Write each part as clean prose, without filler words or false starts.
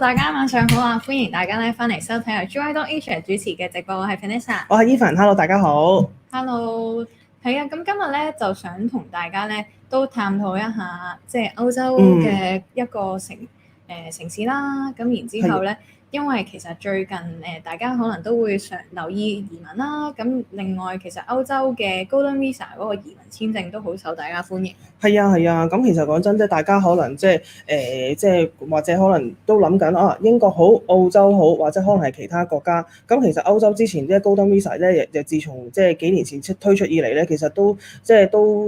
大家晚上好啊！歡迎大家咧翻嚟收睇由 Juwai.com 主持嘅直播，我係 Vanessa， 我係 Evan，Hello 大家好。Hello， 係啊，咁今日咧就想同大家咧都探討一下，即係歐洲嘅一個城市啦。咁然之後咧，因為其實最近大家可能都會常留意移民啦。咁另外其實歐洲嘅 Golden Visa 嗰個移民簽證都好受大家歡迎。係啊，咁其實講真，即係大家可能即係或者可能都諗緊啊，英國好、澳洲好，或者可能係其他國家。咁其實歐洲之前即係 Golden Visa 咧，又自從即係幾年前推出以嚟咧，其實都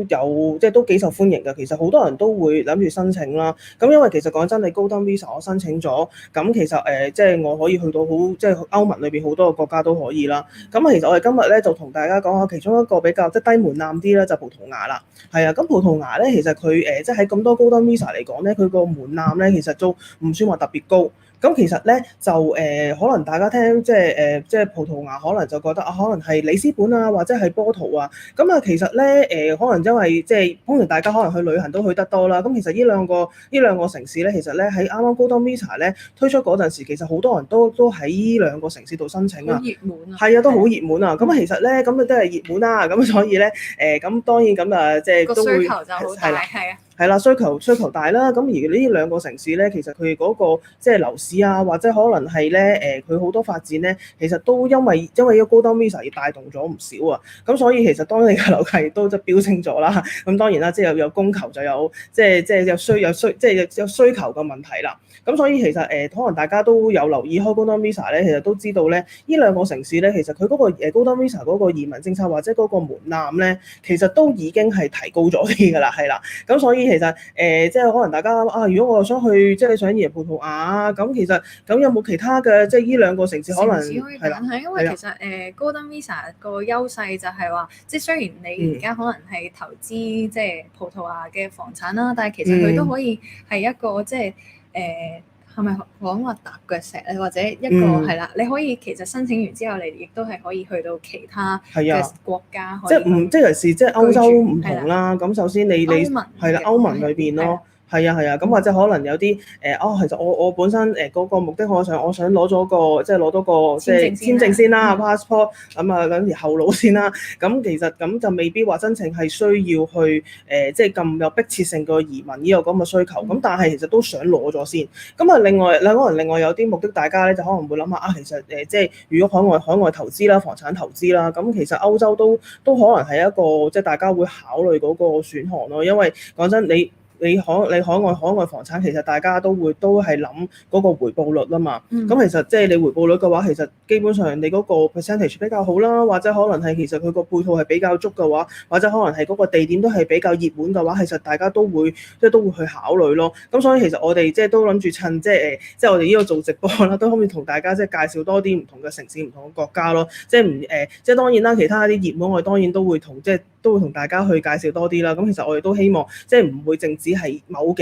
有都幾受歡迎嘅。其實好多人都會諗住申請啦。咁因為其實講真，你 Golden Visa 我申請咗，咁其實即係我可以去到即係歐盟裏邊好多個國家都可以啦。咁其實我哋今日咧就同大家講下其中一個比較即係低門檻啲啦，就葡萄牙啦。係啊，咁葡萄牙咧其實佢即係喺咁多 Golden Visa 嚟講咧，佢個門檻咧其實都唔算話特別高。咁其實咧就可能大家聽即係葡萄牙可能就覺得啊，可能係里斯本啊，或者係波圖啊。咁啊，其實咧可能因為即係通常大家可能去旅行都去得多啦。咁其實呢兩個城市咧，其實咧喺啱啱 Golden Visa 咧推出嗰陣時，其實好多人都喺呢兩個城市度申請啊。好熱門啊！係啊，都好熱門啊！咁其實咧咁啊都係熱門啦。咁所以咧咁當然咁啊即係都會需求就好大，係啊。係啦，需求大啦，咁而呢兩個城市咧，其實佢嗰個即係樓市啊，或者可能係咧佢好多發展咧，其實都因為呢個 Golden Visa 而帶動咗唔少啊，咁所以其實當你嘅樓價都即係飆升咗啦，咁當然啦，即係有供求就有即係有需求嘅問題啦，咁所以其實可能大家都有留意開 Golden Visa 咧，其實都知道咧，呢兩個城市咧，其實佢嗰個Golden Visa 嗰個移民政策或者嗰個門檻咧，其實都已經係提高咗啲㗎啦，係啦，咁所以其實即係可能大家啊，如果我想去即係想移民葡萄牙咁其實咁有冇其他嘅即係呢兩個城市可能係啦，因為其實Golden Visa 個優勢就係話，即係雖然你而家可能係投資即係葡萄牙嘅房產啦，但係其實佢都可以係一個即係係咪講話踏腳石咧，或者一個係啦，你可以其實申請完之後，你亦都係可以去到其他嘅國家，即係尤其是即係歐洲唔同啦。咁首先你係啦，歐盟裏邊咯。係啊，咁或者可能有啲其實我本身嗰個目的，我想攞咗個即係攞多個即係簽證先啦，passport 咁啊，咁條後路先啦。咁其實咁就未必話真正係需要去即係咁有迫切性個移民呢個咁嘅需求。咁但係其實都想攞咗先。咁啊，另外有啲目的，大家咧就可能會諗下啊，其實即係如果海外投資啦、房產投資啦，咁其實歐洲都可能係一個即係大家會考慮嗰個選項咯。因為講真你海外房產其實大家都係諗嗰個回報率啦嘛，咁其實即係你回報率嘅話，其實基本上你嗰個 percentage 比較好啦，或者可能係其實佢個配套係比較足嘅話，或者可能係嗰個地點都係比較熱門嘅話，其實大家都會去考慮咯。咁所以其實我哋即係都諗住趁即係我哋呢個做直播啦，都可以同大家即係介紹多啲唔同嘅城市、唔同嘅國家咯。即係當然啦，其他啲熱門我哋當然都會同大家去介紹多啲啦。咁其實我哋都希望即係唔會淨止係某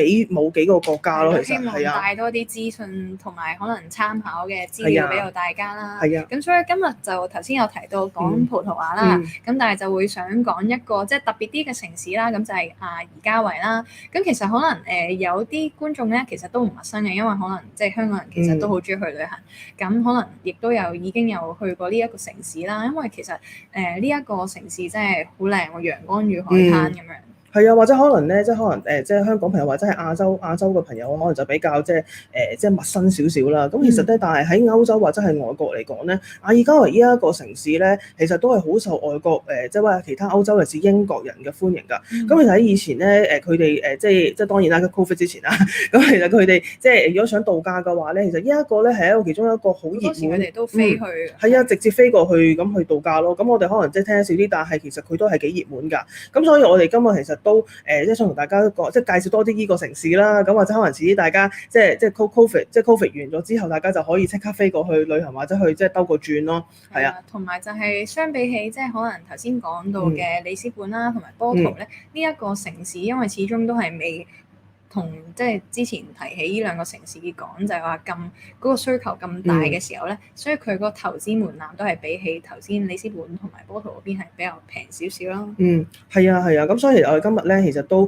幾個國家咯，其實係啊，帶多啲資訊同埋可能參考嘅資料俾到大家啦。係啊，咁所以今日就頭先有提到講葡萄牙啦，咁但係就會想講一個即係特別啲嘅城市啦，咁就係阿爾加維啦。咁其實可能有啲觀眾咧，其實都唔陌生嘅，因為可能即係香港人其實都好中意去旅行，咁可能亦都已經有去過呢一個城市啦。因為其實呢一個城市真係好靚喎，陽光與海灘咁樣。係啊，或者可能咧，即係香港朋友或者係亞洲嘅朋友，可能就比較即係陌生少少啦。咁其實咧，但係喺歐洲或者係外國嚟講咧，阿爾加維呢一個城市咧，其實都係好受外國即係話其他歐洲尤其是英國人嘅歡迎㗎。咁其實喺以前咧，佢哋即係當然啦，COVID 之前啦，咁其實佢哋即係如果想度假嘅話咧，其實呢一個咧係一個其中一個好熱門，佢哋都飛去。係啊，直接飛過去咁去度假咯。咁我哋可能即係聽得少啲，但係其實佢都係幾熱門㗎。咁所以我哋今日其實都即係想同大家講，即係介紹多啲呢個城市啦。咁或者可能遲啲大家即係 COVID 完咗之後，大家就可以即刻飛過去旅行或者去即係兜個轉咯。係啊，同埋就係相比起即係可能頭先講到嘅里斯本啦，同埋波圖咧，呢一個城市因為始終都係未同即係之前提起呢兩個城市講，就係話嗰個需求咁大嘅時候咧，所以佢個投資門檻都係比起頭先里斯本同埋波圖嗰邊係比較平少少咯。係啊，咁所以我哋今日咧其實都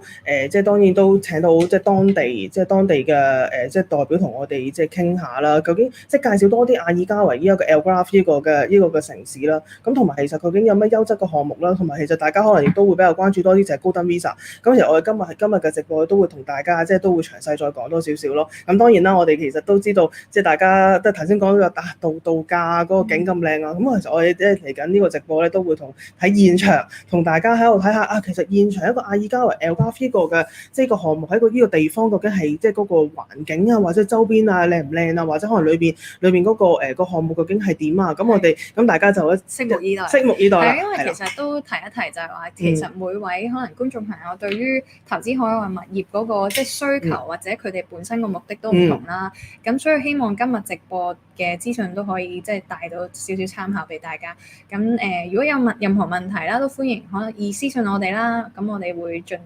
即係當然都請到即係當地嘅即係代表同我哋即係傾下啦，究竟即係介紹多啲阿爾加維呢一個 Algarve 呢個嘅城市啦。咁同埋其實究竟有咩優質嘅項目啦，同埋其實大家可能亦都會比較關注多啲就係 Golden Visa。咁其實我哋今日嘅直播都會同大家即係都會詳細再講多少少咯。咁當然啦，我哋其實都知道即係大家都頭先講到度假嗰個景咁靚啊。咁其實我哋即係嚟緊呢個直播咧都會喺現場同大家喺度睇下啊，其實現場一個阿爾加維 Algarve 嘅即係個項目喺呢個地方究竟係即係嗰個環境啊，或者周邊啊靚唔靚啊，或者可能裏邊嗰個項目究竟係點啊？咁大家就拭目以待。係因為其實都提一提就係話，其實每位可能觀眾朋友對於投資海外物業嗰個即係需求或者佢哋本身個目的都唔同啦。咁所以希望今日直播嘅資訊都可以即係帶到少少參考俾大家。咁如果有任何問題啦，都歡迎可以私信我哋啦。咁我哋會盡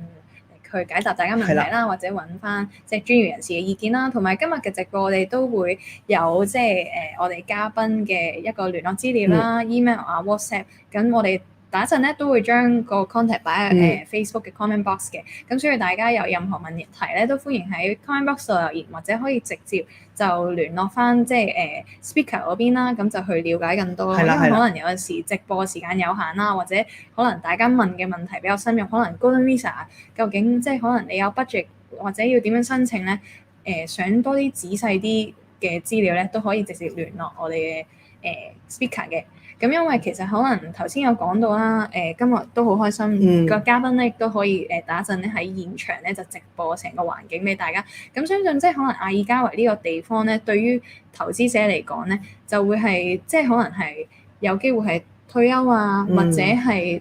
去解答大家問題啦，或者揾翻即係專業人士嘅意見啦。同埋今日嘅直播，我哋都會有即係我哋嘉賓嘅一個聯絡資料啦、email 啊、WhatsApp。咁我哋打陣咧都會將個 contact 擺喺Facebook 嘅 comment box 嘅。咁所以大家有任何問題咧，都歡迎喺 comment box 度留言，或者可以直接就聯絡翻即係speaker 嗰邊啦。咁就去了解更多。因為可能有陣時直播時間有限啦，或者可能大家問嘅問題比較深入，可能 Golden Visa 究竟即係可能你有 budget 或者要點樣申請咧？想多啲仔細啲嘅資料咧，都可以直接聯絡我哋嘅speaker 嘅。咁因為其實可能頭先有講到啦，今日都好開心，個嘉賓咧亦都可以打陣咧喺現場咧就直播成個環境俾大家。咁相信即係可能阿爾加維呢個地方咧，對於投資者嚟講咧，就會係即係可能係有機會係退休啊，或者係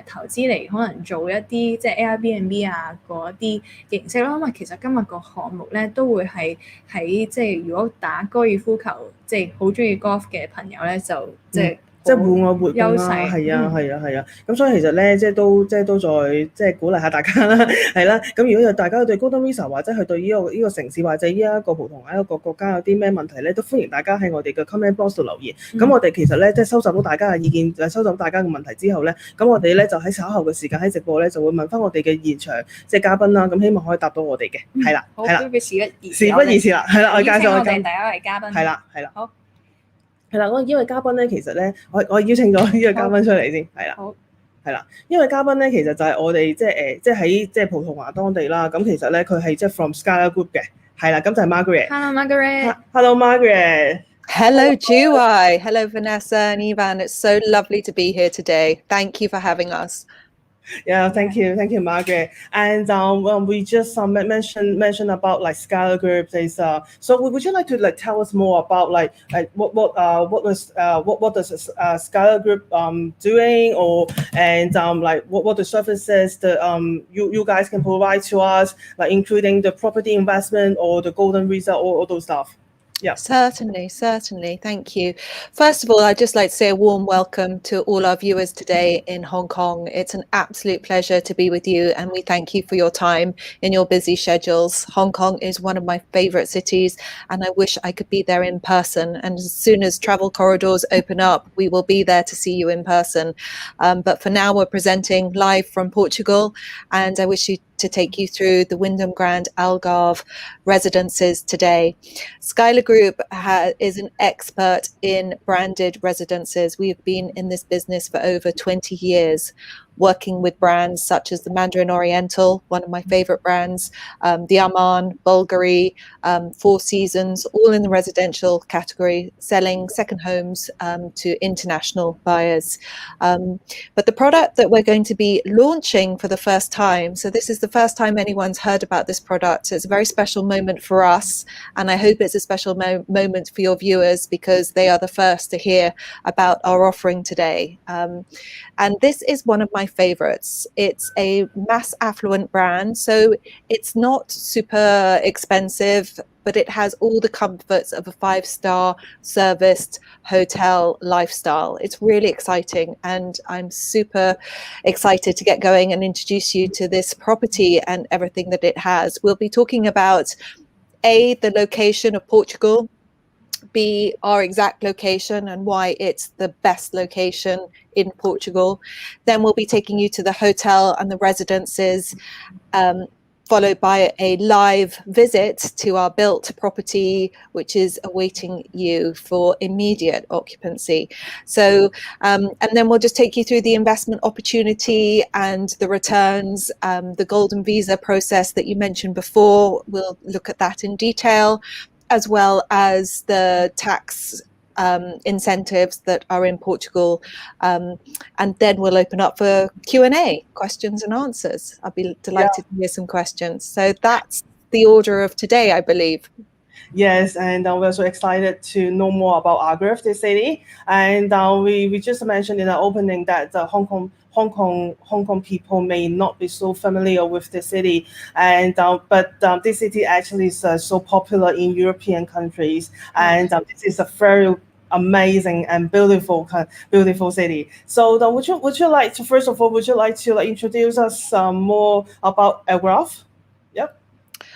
投資嚟可能做一啲即係 Airbnb 啊嗰啲形式咯。因為其實今日個項目咧都會係喺即係如果打高爾夫球即係好中意 golf 嘅朋友咧，就即係戶外活動啊，係啊。咁所以其實咧，即係都再即係鼓勵下大家啦，係啦。咁如果有大家對 Golden Visa 或者係對呢個城市或者呢一個葡萄牙一個國家有啲咩問題咧，都歡迎大家喺我哋嘅 comment box 度留言。咁我哋其實咧即係收集到大家嘅意見，收集到大家嘅問題之後咧，咁我哋咧就喺稍後嘅時間喺直播咧就會問翻我哋嘅現場即係嘉賓啦。咁希望可以答到我哋嘅，係啦。好，事不宜遲啦，係啦，我介紹我哋第一位嘉賓。係啦。好。係啦，我呢位嘉賓咧，其實咧，我邀請咗呢個嘉賓出嚟先，係啦，係啦，呢位嘉賓咧，其實就係我哋即係喺即係葡萄牙當地啦。咁其實咧，佢係即係 from Skylar Group 嘅，係啦，咁就係 Margaret。Hello Margaret。Hello Margaret。Hello Juwai. Hello Vanessa and Ivan. It's so lovely to be here today. Thank you for having us. Yeah, thank you, Margaret. And we just mentioned about like Skylar Group. So would you like to tell us more about what does Skylar Group doing, and what the services that you guys can provide to us, like including the property investment or the golden visa or all those stuff. Yeah. Certainly. Thank you. First of all, I'd just like to say a warm welcome to all our viewers today in Hong Kong. It's an absolute pleasure to be with you, and we thank you for your time in your busy schedules. Hong Kong is one of my favorite cities, and I wish I could be there in person. And as soon as travel corridors open up, we will be there to see you in person. But for now, we're presenting live from Portugal, and I wish to take you through the Wyndham Grand Algarve residences today. Skylar Group is an expert in branded residences. We have been in this business for over 20 years, working with brands such as the Mandarin Oriental, one of my favorite brands, the Aman, Bulgari, Four Seasons, all in the residential category, selling second homes to international buyers. But the product that we're going to be launching for the first time, so this is the first time anyone's heard about this product. It's a very special moment for us, and I hope it's a special moment for your viewers because they are the first to hear about our offering today. And this is one of my favorites. It's a mass affluent brand, so it's not super expensive. but it has all the comforts of a 5-star serviced hotel lifestyle. It's really exciting, and I'm super excited to get going and introduce you to this property and everything that it has. We'll be talking about A, the location of Portugal, B, our exact location and why it's the best location in Portugal. Then we'll be taking you to the hotel and the residences, followed by a live visit to our built property, which is awaiting you for immediate occupancy. So, and then we'll just take you through the investment opportunity and the returns, the golden visa process that you mentioned before. We'll look at that in detail, as well as the tax incentives that are in Portugal, and then we'll open up for Q&A, questions and answers. I'll be delighted to hear some questions. So that's the order of today, I believe. Yes, and we're so excited to know more about Algarve, the city. And we just mentioned in the opening that the Hong Kong people may not be so familiar with the city, and but this city actually is so popular in European countries, and this is a very amazing and beautiful city. So would you like to, first of all, introduce us more about Algarve? Yep.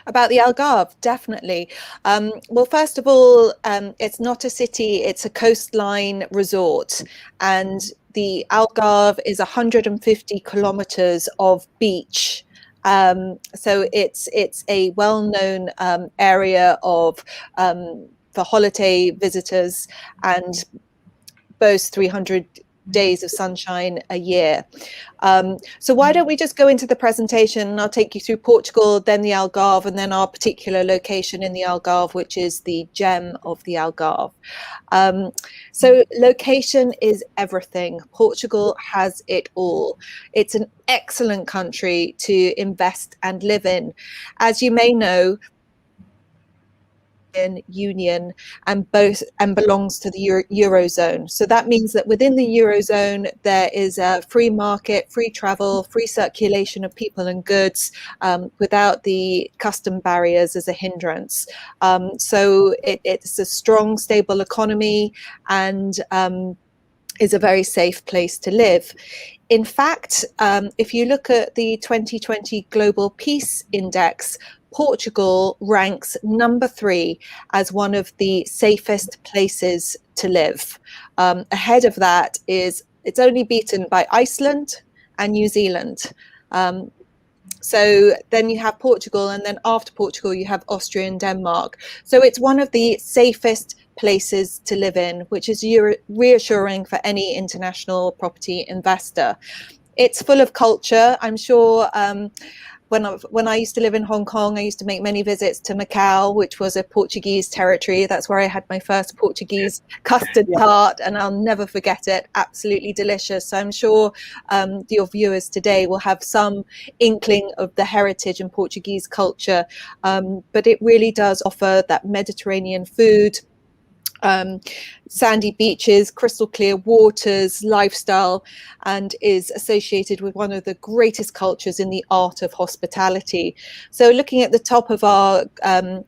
About the Algarve, definitely. Well, first of all, it's not a city, it's a coastline resort, and the Algarve is 150 kilometers of beach. So it's a well-known area of for holiday visitors, and boasts 300 days of sunshine a year. So why don't we just go into the presentation, and I'll take you through Portugal, then the Algarve, and then our particular location in the Algarve, which is the gem of the Algarve. So location is everything. Portugal has it all. It's an excellent country to invest and live in. As you may know, Union and belongs to the Eurozone. So that means that within the Eurozone there is a free market, free travel, free circulation of people and goods, without the custom barriers as a hindrance. So it's a strong, stable economy, and is a very safe place to live. In fact, if you look at the 2020 Global Peace Index, Portugal ranks number 3 as one of the safest places to live. Ahead of that is, it's only beaten by Iceland and New Zealand. So then you have Portugal, and then after Portugal you have Austria and Denmark. So it's one of the safest places to live in, which is reassuring for any international property investor. It's full of culture. I'm sure when I used to live in Hong Kong, I used to make many visits to Macau, which was a Portuguese territory. That's where I had my first Portuguese custard tart, and I'll never forget it. Absolutely delicious. So I'm sure your viewers today will have some inkling of the heritage and Portuguese culture, but it really does offer that Mediterranean food, sandy beaches, crystal clear waters, lifestyle, and is associated with one of the greatest cultures in the art of hospitality. So looking at the top of our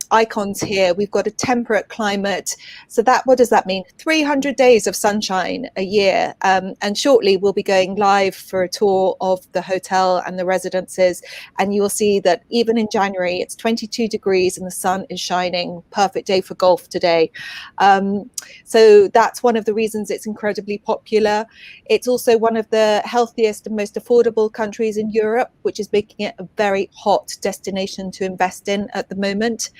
icons here, we've got a temperate climate. So what does that mean? 300 days of sunshine a year. And shortly we'll be going live for a tour of the hotel and the residences. And you will see that even in January, it's 22 degrees and the sun is shining. Perfect day for golf today. So that's one of the reasons it's incredibly popular. It's also one of the healthiest and most affordable countries in Europe, which is making it a very hot destination to invest in at the moment.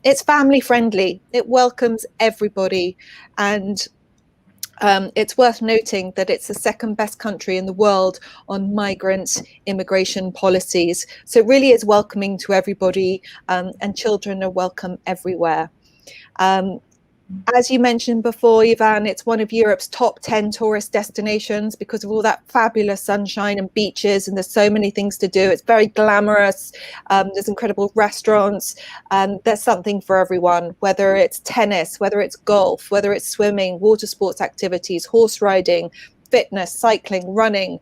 It's family friendly. It welcomes everybody, and it's worth noting that it's the second best country in the world on migrant immigration policies. So it really is welcoming to everybody, and children are welcome everywhere. As you mentioned before, Ivan, it's one of Europe's top 10 tourist destinations because of all that fabulous sunshine and beaches, and there's so many things to do. It's very glamorous. There's incredible restaurants, and there's something for everyone, whether it's tennis, whether it's golf, whether it's swimming, water sports activities, horse riding, fitness, cycling, running.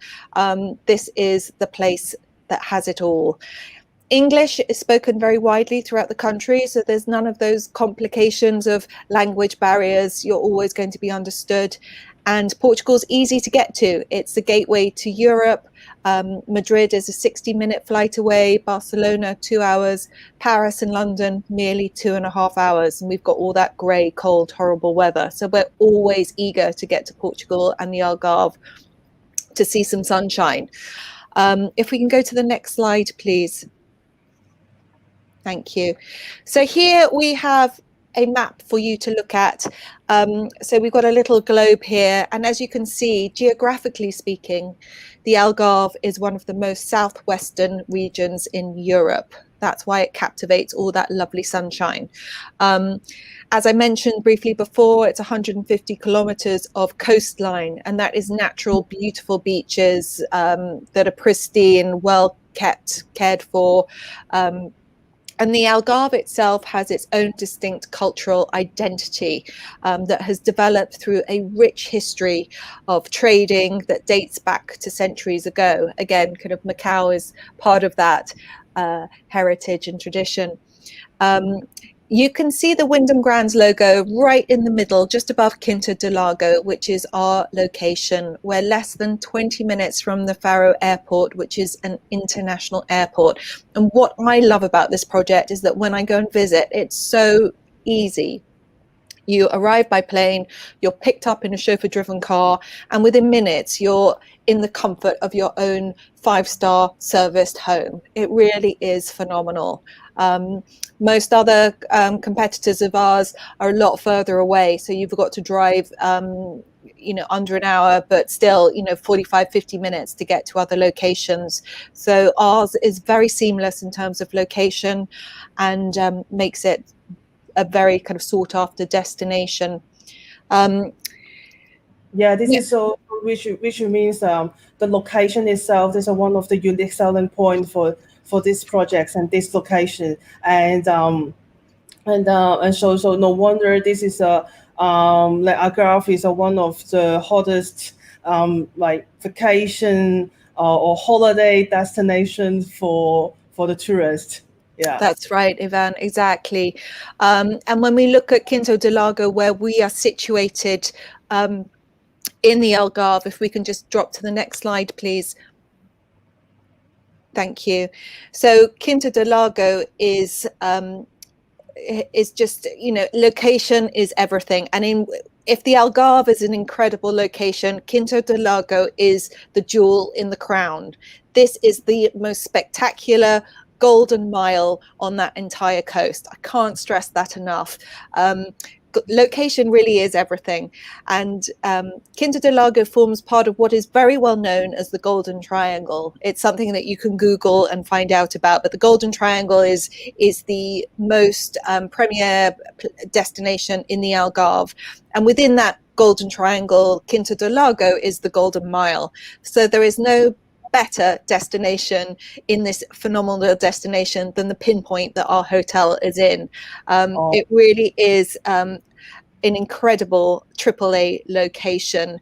This is the place that has it all. English is spoken very widely throughout the country, so there's none of those complications of language barriers. You're always going to be understood. And Portugal's easy to get to. It's the gateway to Europe. Madrid is a 60-minute flight away, Barcelona 2 hours, Paris and London merely 2.5 hours. And we've got all that grey, cold, horrible weather. So we're always eager to get to Portugal and the Algarve to see some sunshine. If we can go to the next slide, please. Thank you. So here we have a map for you to look at. So we've got a little globe here, and as you can see, geographically speaking, the Algarve is one of the most southwestern regions in Europe. That's why it captivates all that lovely sunshine. As I mentioned briefly before, it's 150 kilometers of coastline, and that is natural, beautiful beaches that are pristine, well kept, cared for. And the Algarve itself has its own distinct cultural identity that has developed through a rich history of trading that dates back to centuries ago. Again, kind of Macau is part of that heritage and tradition. You can see the Wyndham Grand's logo right in the middle, just above Quinta Do Lago, which is our location. We're less than 20 minutes from the Faro Airport, which is an international airport. And what I love about this project is that when I go and visit, it's so easy. You arrive by plane, you're picked up in a chauffeur-driven car, and within minutes, you're in the comfort of your own 5-star serviced home. It really is phenomenal. Most other competitors of ours are a lot further away, so you've got to drive under an hour, but still 45-50 minutes to get to other locations. So ours is very seamless in terms of location and makes it a very kind of sought after destination. Is so which means the location itself is one of the unique selling point for these projects and this location, and so no wonder this is like Algarve is one of the hottest like vacation or holiday destinations for the tourists. Yeah, that's right, Ivan, exactly. And when we look at Quinta Do Lago, where we are situated in the Algarve, if we can just drop to the next slide, please. Thank you. So Quinta Do Lago is just, location is everything. And if the Algarve is an incredible location, Quinta Do Lago is the jewel in the crown. This is the most spectacular golden mile on that entire coast. I can't stress that enough. Location really is everything, and Quinta Do Lago forms part of what is very well known as the Golden Triangle. It's something that you can Google and find out about, but the Golden Triangle is the most premier destination in the Algarve, and within that Golden Triangle, Quinta Do Lago is the Golden Mile. So there is no better destination in this phenomenal destination than the pinpoint that our hotel is in. It really is an incredible AAA location.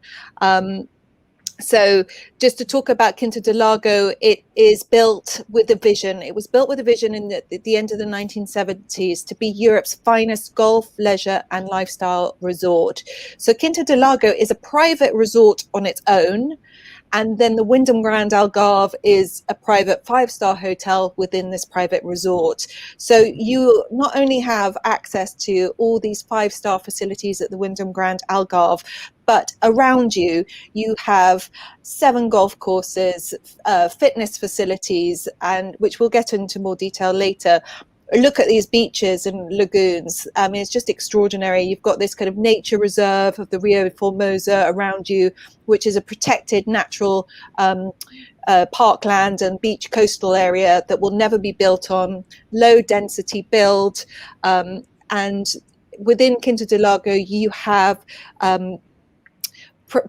So just to talk about Quinta Do Lago, it is built with a vision. It was built with a vision in the end of the 1970s to be Europe's finest golf, leisure and lifestyle resort. So Quinta Do Lago is a private resort on its own. And then the Wyndham Grand Algarve is a private 5-star hotel within this private resort. So you not only have access to all these 5-star facilities at the Wyndham Grand Algarve, but around you, you have 7 golf courses, fitness facilities, and which we'll get into more detail later. Look at these beaches and lagoons. I mean, it's just extraordinary. You've got this kind of nature reserve of the Rio Formosa around you, which is a protected natural parkland and beach coastal area that will never be built on, low density build. And within Quinta Do Lago, you have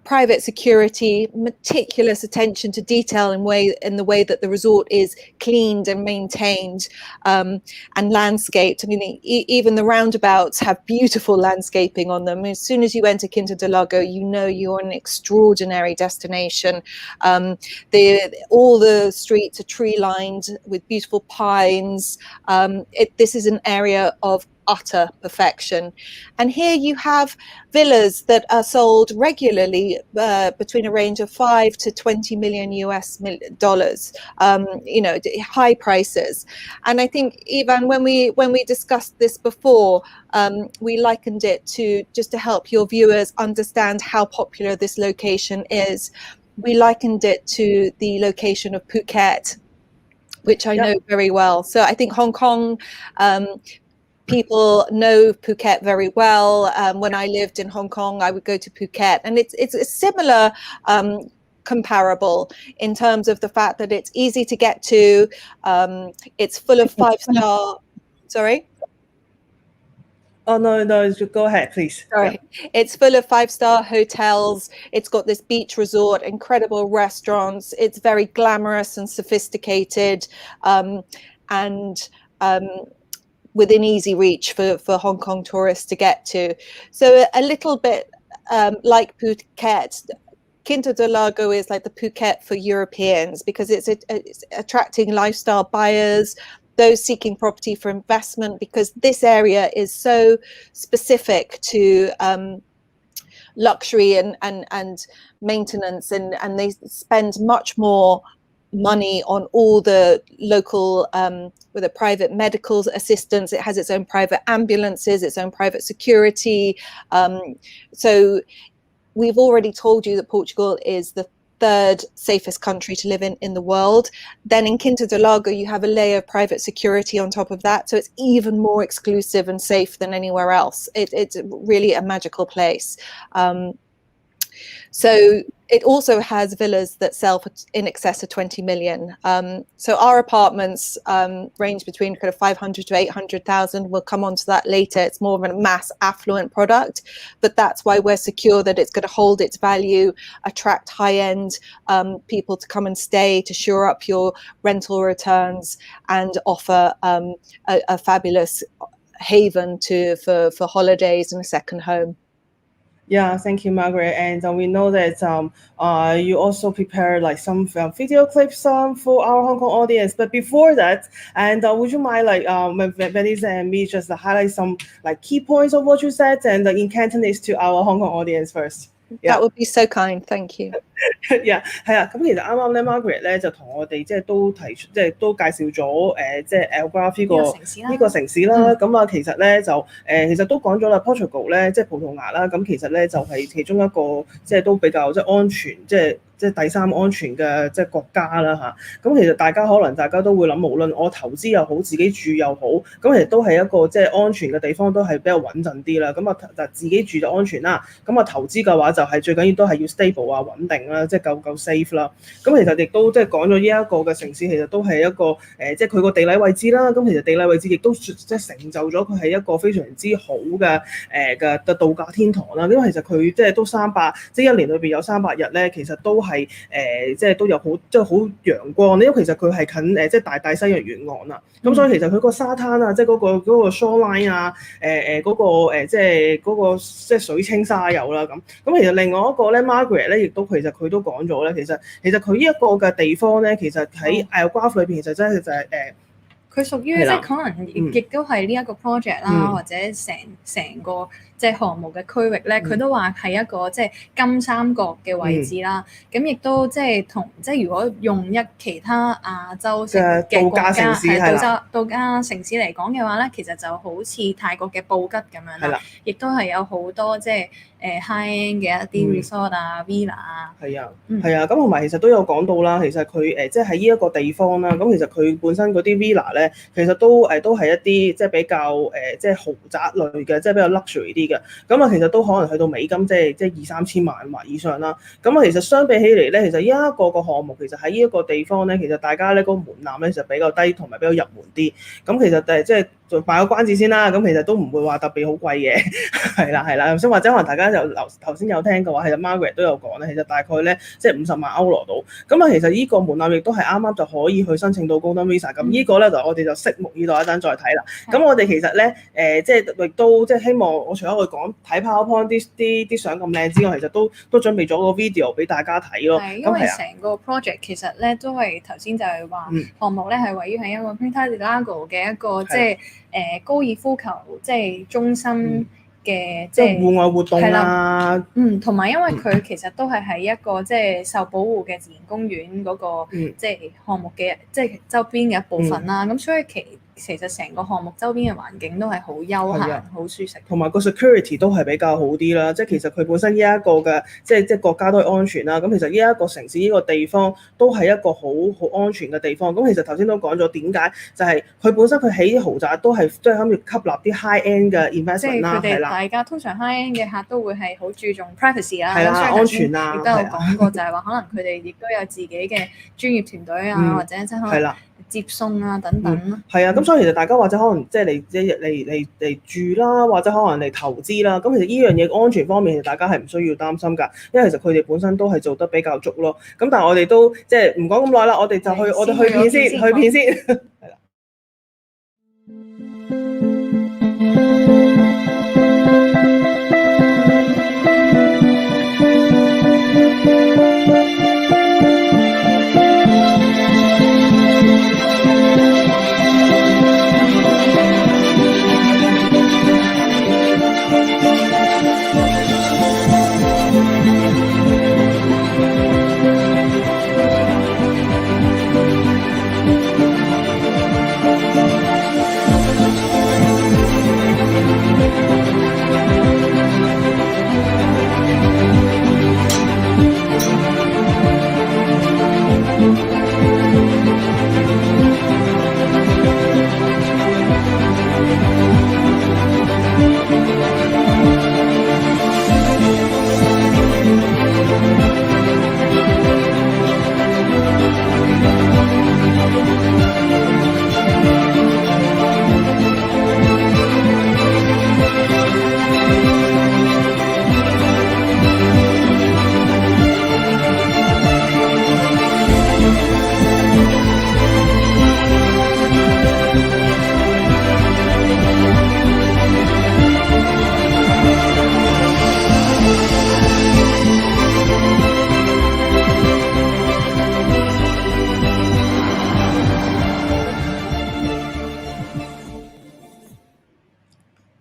private security, meticulous attention to detail in the way that the resort is cleaned and maintained, and landscaped. I mean, even the roundabouts have beautiful landscaping on them. As soon as you enter Quinta do Lago, you know you're an extraordinary destination. All the streets are tree lined with beautiful pines. This is an area of utter perfection. And here you have villas that are sold regularly between a range of $5 to $20 million US dollars, high prices. And I think, Ivan, when we discussed this before, we likened it to, just to help your viewers understand how popular this location is, we likened it to the location of Phuket, which I know very well. So I think Hong Kong, people know Phuket very well. When I lived in Hong Kong, I would go to Phuket, and it's a similar comparable in terms of the fact that it's easy to get to. It's full of 5-star. Sorry. Oh, no, go ahead, please. Sorry. Yeah. It's full of 5-star hotels. It's got this beach resort, incredible restaurants. It's very glamorous and sophisticated, and within easy reach for Hong Kong tourists to get to. So a little bit like Phuket, Quinta do Lago is like the Phuket for Europeans, because it's attracting lifestyle buyers, those seeking property for investment, because this area is so specific to luxury and maintenance, and they spend much more money on all the local with a private medical assistance. It has its own private ambulances, its own private security. So we've already told you that Portugal is the third safest country to live in the world. Then in Quinta do Lago, you have a layer of private security on top of that. So it's even more exclusive and safe than anywhere else. It's really a magical place. So it also has villas that sell for in excess of 20 million. So our apartments range between kind of 500 to 800,000. We'll come on to that later. It's more of a mass affluent product, but that's why we're secure that it's going to hold its value, attract high-end people to come and stay, to shore up your rental returns, and offer a fabulous haven for holidays and a second home. Yeah, thank you, Margaret. And we know that you also prepare like some video clips for our Hong Kong audience. But before that, and would you mind like Vanessa and me just highlight some like key points of what you said and in Cantonese to our Hong Kong audience first? Yeah. That would be so kind. Thank you. Yeah， 係啊，咁其實啱啱咧 Margaret 咧就同我哋即係都提出，即係都介紹咗即係 Algarve 呢個城市啦。咁啊，其實咧就其實都講咗啦 ，Portugal 咧即係葡萄牙啦。咁其實咧就係其中一個即係都比較即係安全，即係第三安全嘅即係國家啦嚇。咁其實大家都會諗，無論我投資又好，自己住又好，咁其實都係一個即係安全嘅地方，都係比較穩陣啲啦。咁啊，自己住就安全啦。咁啊，投資嘅話就係最緊要都係要 stable 啊，穩定啦，即係夠 safe 啦。咁其實亦都即係講咗呢一個嘅城市，其實都係一個即係佢個地理位置啦。咁其實地理位置亦都即係成就咗佢係一個非常之好嘅度假天堂啦。因為其實佢即係都即係一年裏邊有300日咧，其實都係即係都有好即係好陽光。因為其實佢係近即係大西洋沿岸啦。咁所以其實佢個沙灘啊，即係嗰個 shoreline 啊，嗰個即係嗰個即係水清沙幼啦咁。咁其實另外一個咧 Margaret 咧，亦都其實佢都講咗咧，其實佢呢一個嘅地方咧，其實喺 Algarve 裏邊其實真係就係佢屬於即係可能亦都係呢一個 project 啦，或者成個即係項目嘅區域咧，佢都話係一個即係金三角嘅位置啦。咁亦都即係即係如果用其他亞洲嘅國家係度假城市嚟講嘅話咧，其實就好似泰國嘅布吉咁樣啦，亦都係有好多即係high-end 嘅一啲 resort 啊、villa 啊。係啊，咁同埋其實都有講到啦，其實佢即係喺呢一個地方啦，咁其實佢本身嗰啲 villa 咧，其實都係一啲即係比較即係豪宅類嘅，即係比較 luxury 啲嘅。咁啊，其實都可能去到美金即係2-3千萬或以上啦。咁啊，其實相比起嚟咧，其實呢一個項目其實喺呢一個地方咧，其實大家咧個門檻咧就比較低，同埋比較入門啲。咁其實即就擺個關子先啦。咁其實都唔會話特別好貴嘅，係啦係啦。咁或者可能大家就頭先有聽過話，其實 Margaret 都有講咧，其實大概咧即係50萬歐羅到。咁啊，其實呢個門檻亦都係啱啱就可以去申請到 Golden Visa。咁呢個咧就我哋就拭目以待，一陣再睇啦。咁我哋其實咧即係亦都即係希望我除咗去講睇 PowerPoint 啲相咁靚之外，其實都準備咗個 video 俾大家睇咯。係因為成個 project 其實咧都係頭先就係話項目咧係位於喺一個 Quinta Do Lago 嘅一個即係高爾夫球即係中心嘅即係戶外活動啦。同埋因為佢其實都係喺一個即係受保護嘅自然公園嗰個即係項目嘅即係周邊嘅一部分啦。咁所以其實成個項目周邊嘅環境都係好休閒、好舒適，同埋個 security 都係比較好啲啦。即係其實佢本身呢一個嘅即係國家都係安全啦。咁其實呢一個城市呢個地方都係一個好安全嘅地方。咁其實頭先都講咗點解，就係佢本身佢起啲豪宅都係即係諗住吸納啲 high end 嘅 investment 啦。即係佢哋大家通常 high end 嘅客都會係好注重 privacy 啦，安全啦。亦都有講過就係話可能佢哋亦都有自己嘅專業團隊啊，或者即係可能接送啊等等。係啊，咁所以其實大家或者可能即係嚟住啦，或者可能嚟投資啦。咁其實呢樣嘢安全方面，大家係唔需要擔心㗎，因為其實佢哋本身都係做得比較足咯。咁但係我哋都即係唔講咁耐啦，我哋去片先，去片先。係啦。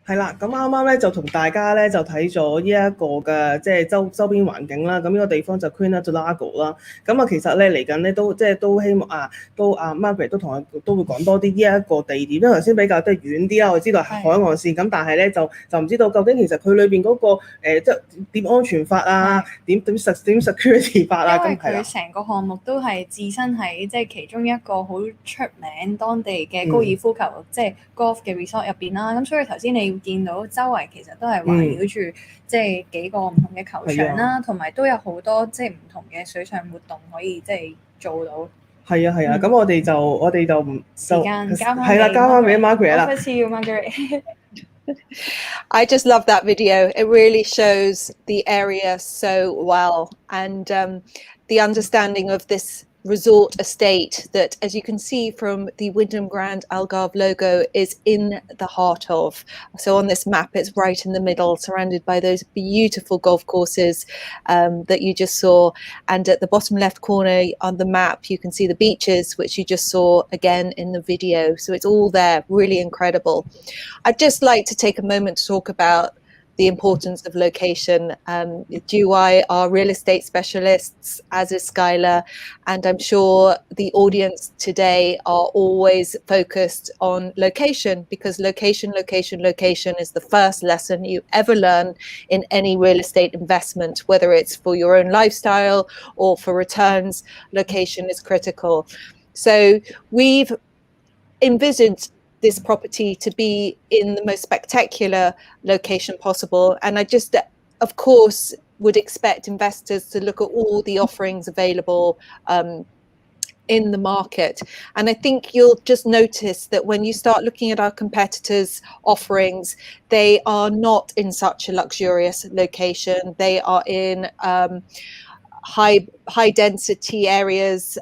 係啦，咁啱啱咧就同大家咧就睇咗呢一個嘅即係周邊環境啦。咁呢個地方就 Quinta Do Lago 啦。咁啊，其實咧嚟緊咧都即係都希望Margaret 都同我都會講多啲呢一個地點，因為頭先比較即係遠啲啦，我知道係海岸線。咁但係咧就唔知道究竟其實佢裏邊嗰個即係點安全法啊，點 security 法啊。因為佢成個項目都係置身喺即係其中一個好出名當地嘅高爾夫球即係 golf 嘅 resort 入邊啦。咁所以頭先你見到周圍其實都係圍繞住即係幾個唔同嘅球場啦，同埋都有好多即係唔同嘅水上活動可以即係做到。係啊，咁我哋就唔時間交翻俾 Margaret 啦。Margaret I just love that video. It really shows the area so well, and the understanding of this resort estate that, as you can see from the Wyndham Grand Algarve logo, is in the heart of. So on this map, it's right in the middle, surrounded by those beautiful golf courses that you just saw. And at the bottom left corner on the map, you can see the beaches, which you just saw again in the video. So it's all there, really incredible. I'd just like to take a moment to talk about the importance of location. Juwai are real estate specialists, as is Skylar, and I'm sure the audience today are always focused on location, because location is the first lesson you ever learn in any real estate investment, whether it's for your own lifestyle or for returns. Location is critical. So we've envisaged this property to be in the most spectacular location possible. And I just, of course, would expect investors to look at all the offerings available in the market. And I think you'll just notice that when you start looking at our competitors' offerings, they are not in such a luxurious location. They are in high density areas.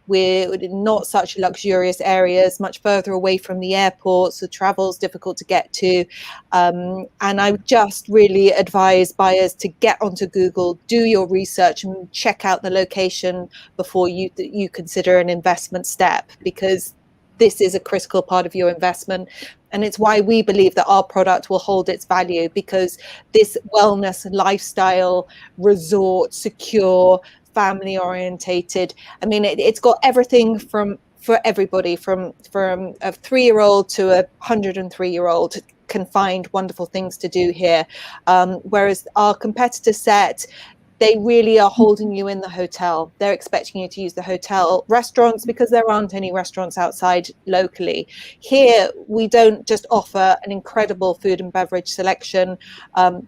We're not such luxurious areas, much further away from the airports. The travel's difficult to get to. And I would just really advise buyers to get onto Google, do your research and check out the location before you consider an investment step, because this is a critical part of your investment. And it's why we believe that our product will hold its value, because this wellness lifestyle resort, secure, family orientated. I mean, it's got everything for everybody, from a 3-year-old to a 103-year-old can find wonderful things to do here. Whereas our competitor set, they really are holding you in the hotel. They're expecting you to use the hotel restaurants because there aren't any restaurants outside locally. Here, we don't just offer an incredible food and beverage selection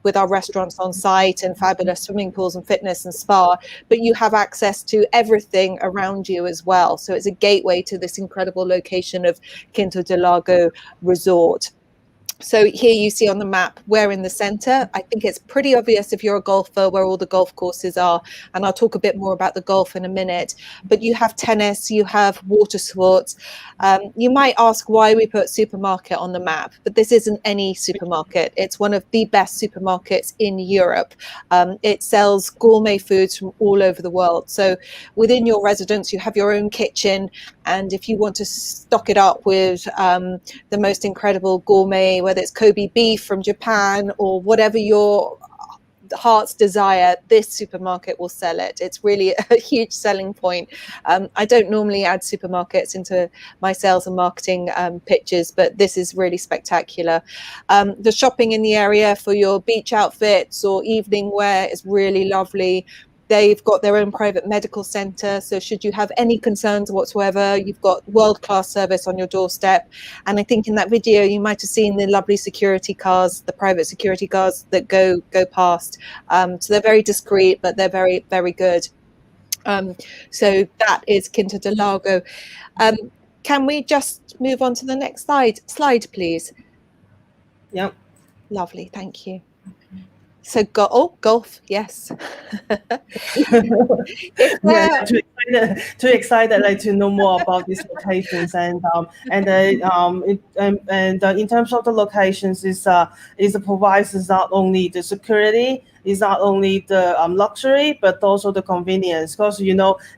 with our restaurants on site and fabulous swimming pools and fitness and spa, but you have access to everything around you as well. So it's a gateway to this incredible location of Quinta do Lago Resort. So here you see on the map, we're in the center. I think it's pretty obvious if you're a golfer where all the golf courses are, and I'll talk a bit more about the golf in a minute. But you have tennis, you have water sports. You might ask why we put supermarket on the map, but this isn't any supermarket. It's one of the best supermarkets in Europe. It sells gourmet foods from all over the world. So within your residence, you have your own kitchen, and if you want to stock it up with the most incredible gourmet, whether it's Kobe beef from Japan or whatever your heart's desire, this supermarket will sell it. It's really a huge selling point. I don't normally add supermarkets into my sales and marketing pitches, but this is really spectacular. The shopping in the area for your beach outfits or evening wear is really lovely. They've got their own private medical center. So should you have any concerns whatsoever, you've got world-class service on your doorstep. And I think in that video, you might have seen the lovely security cars, the private security cars that go past. So they're very discreet, but they're very, very good. So that is Quinta do Lago. Can we just move on to the next slide, please? Yep. Lovely, thank you. So golf, yes. Too excited like to know more about these locations, and in terms of the locations, it provides not only the security, is not only the luxury, but also the convenience. Because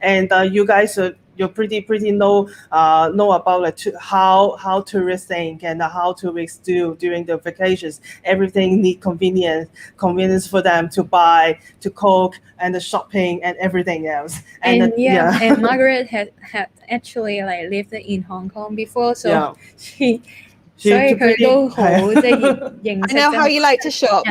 and you guys you pretty know about like how tourists think and how tourists do during the vacations. Everything need convenience for them to buy, to cook, and the shopping and everything else. And Margaret had actually like lived in Hong Kong before, so she 所以佢都好即係認識。I know how you like to shop.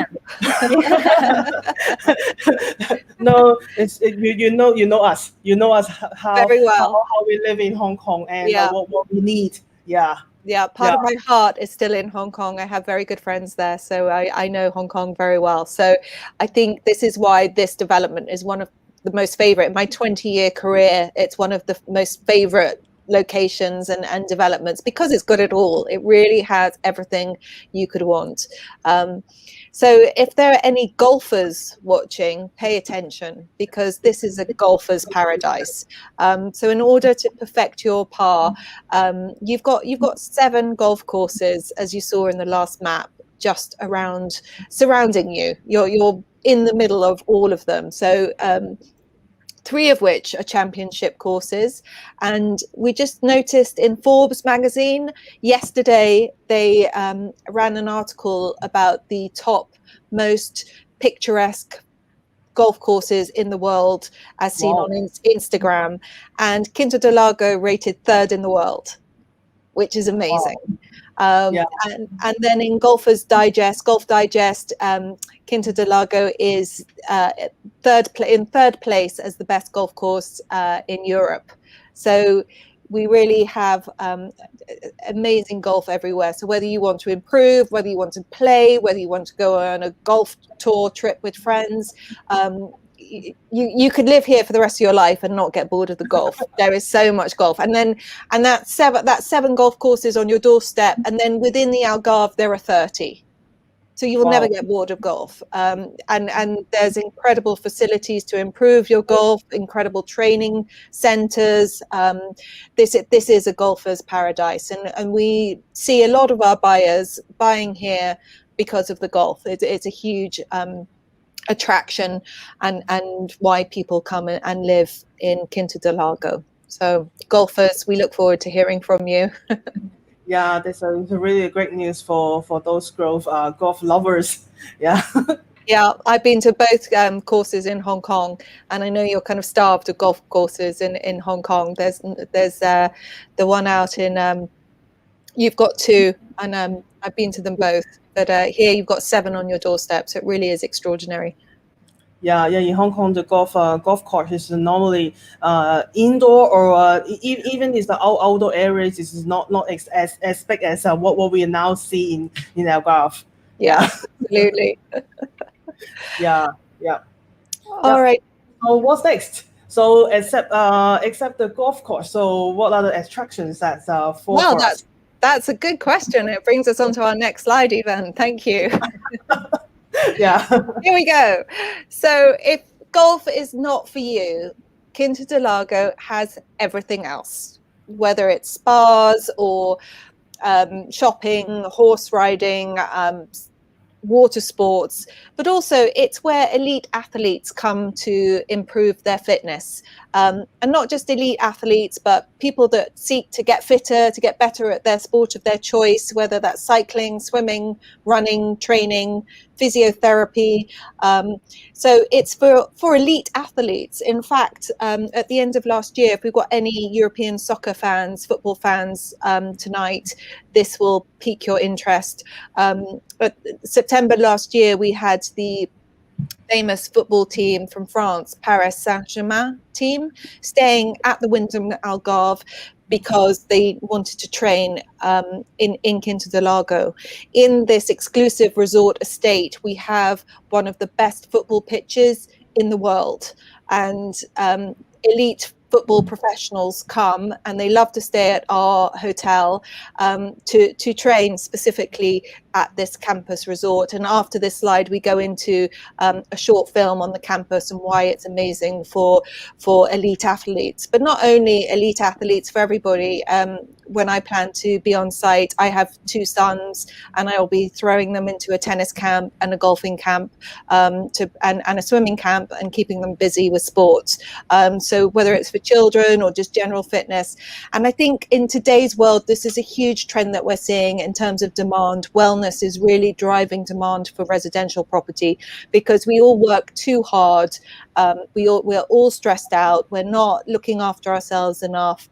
No, you know us. You know us how very well how we live in Hong Kong and what we need. Yeah. Part of my heart is still in Hong Kong. I have very good friends there, so I know Hong Kong very well. So I think this is why this development is one of the most favorite. In my 20-year career, it's one of the most favorite locations and developments because it's got it all. It really has everything you could want. So if there are any golfers watching, pay attention, because this is a golfer's paradise. So in order to perfect your par, you've got 7 golf courses, as you saw in the last map, just around surrounding you. You're in the middle of all of them. So 3 of which are championship courses. And we just noticed in Forbes magazine yesterday, they ran an article about the top most picturesque golf courses in the world as seen on Instagram. And Quinta do Lago rated 3rd in the world, which is amazing. And then in Golf Digest, Quinta do Lago is in third place as the best golf course in Europe. So we really have amazing golf everywhere. So whether you want to improve, whether you want to play, whether you want to go on a golf tour trip with friends, you could live here for the rest of your life and not get bored of the golf. There is so much golf, and that's seven golf courses on your doorstep, and then within the Algarve there are 30. So you will never get bored of golf. And there's incredible facilities to improve your golf, incredible training centers. This is a golfer's paradise. And we see a lot of our buyers buying here because of the golf. It's a huge attraction and why people come and live in Quinta do Lago. So golfers, we look forward to hearing from you. Yeah, that's a really great news for those golf lovers. Yeah. Yeah, I've been to both courses in Hong Kong, and I know you're kind of starved of golf courses in Hong Kong. There's the one out in you've got 2, and I've been to them both. But here you've got 7 on your doorstep, so it really is extraordinary. Yeah. In Hong Kong, the golf course is normally indoor, or even is the outdoor areas is not as big as what we now see in Algarve. Yeah, absolutely. Yeah. All right. So what's next? So except the golf course, so what are the attractions that's for? Well, that's a good question. It brings us on to our next slide, Yvonne. Thank you. Yeah. Here we go. So if golf is not for you, Quinta do Lago has everything else, whether it's spas or shopping, horse riding, water sports, but also it's where elite athletes come to improve their fitness. And not just elite athletes, but people that seek to get fitter, to get better at their sport of their choice, whether that's cycling, swimming, running, training, physiotherapy. So it's for elite athletes. In fact, at the end of last year, if we've got any European soccer fans, football fans tonight, this will pique your interest. But September last year, we had the famous football team from France, Paris Saint-Germain team, staying at the Wyndham Algarve because they wanted to train in Quinta do Lago. In this exclusive resort estate, we have one of the best football pitches in the world, and elite football professionals come and they love to stay at our hotel to train specifically at this campus resort. And after this slide, we go into a short film on the campus and why it's amazing for elite athletes, but not only elite athletes, for everybody. When I plan to be on site, I have 2 sons, and I will be throwing them into a tennis camp and a golfing camp and a swimming camp, and keeping them busy with sports. So whether it's for children or just general fitness. And I think in today's world, this is a huge trend that we're seeing in terms of demand. Wellness is really driving demand for residential property, because we all work too hard. We're all stressed out. We're not looking after ourselves enough.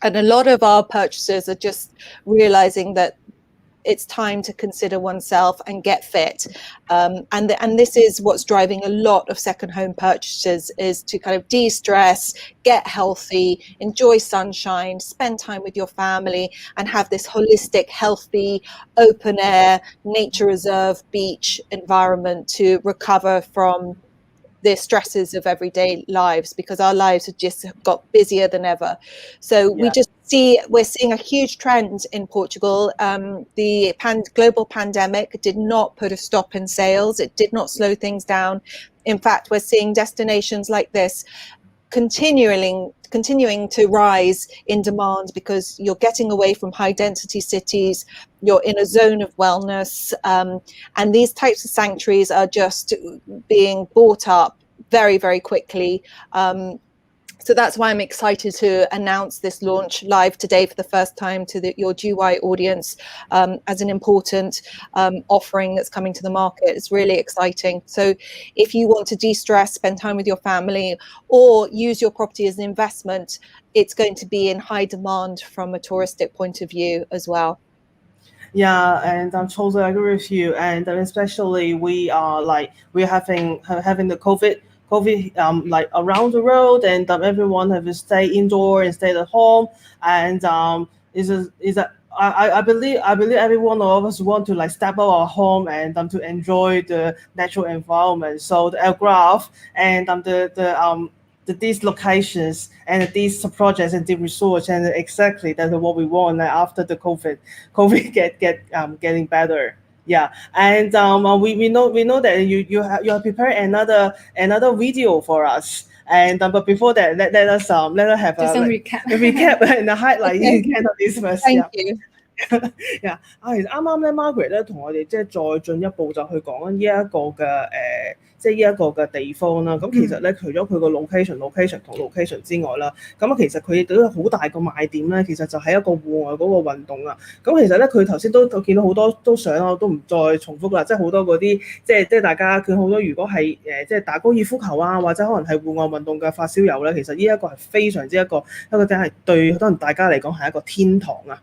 And a lot of our purchasers are just realizing that it's time to consider oneself and get fit. And this is what's driving a lot of second home purchases, is to kind of de-stress, get healthy, enjoy sunshine, spend time with your family, and have this holistic, healthy, open air, nature reserve, beach environment to recover from the stresses of everyday lives, because our lives have just got busier than ever. So we're seeing a huge trend in Portugal. The global pandemic did not put a stop in sales. It did not slow things down. In fact, we're seeing destinations like this continuing to rise in demand, because you're getting away from high density cities, you're in a zone of wellness, and these types of sanctuaries are just being bought up very, very quickly. So that's why I'm excited to announce this launch live today for the first time to your Juwai audience as an important offering that's coming to the market. It's really exciting. So if you want to de-stress, spend time with your family, or use your property as an investment, it's going to be in high demand from a touristic point of view as well. Yeah, and I totally agree with you. And especially we're having the COVID like around the world, and everyone have to stay indoor and stay at home, and is I believe every one of us want to like step out our home and to enjoy the natural environment. So the Algarve and these locations and these projects and the research and exactly that's what we want like, after the COVID getting better. Yeah, and we know that you have prepared another video for us. And but before that, let us have a recap and a highlight kind of this first. Thank you. 其實啱啱咧 Margaret 咧同我哋即係再進一步就去講呢一個嘅即係呢一個嘅地方啦。咁其實咧除咗佢個 location 同 location 之外啦，咁其實佢亦都有好大個賣點咧，其實就係一個戶外嗰個運動啊。咁其實咧佢頭先都見到好多都相啦，我都唔再重複啦。即係好多嗰啲即係大家見好多，如果係即係打高爾夫球啊，或者可能係戶外運動嘅發燒友咧，其實呢一個係非常之一個真係對可能大家嚟講係一個天堂啊。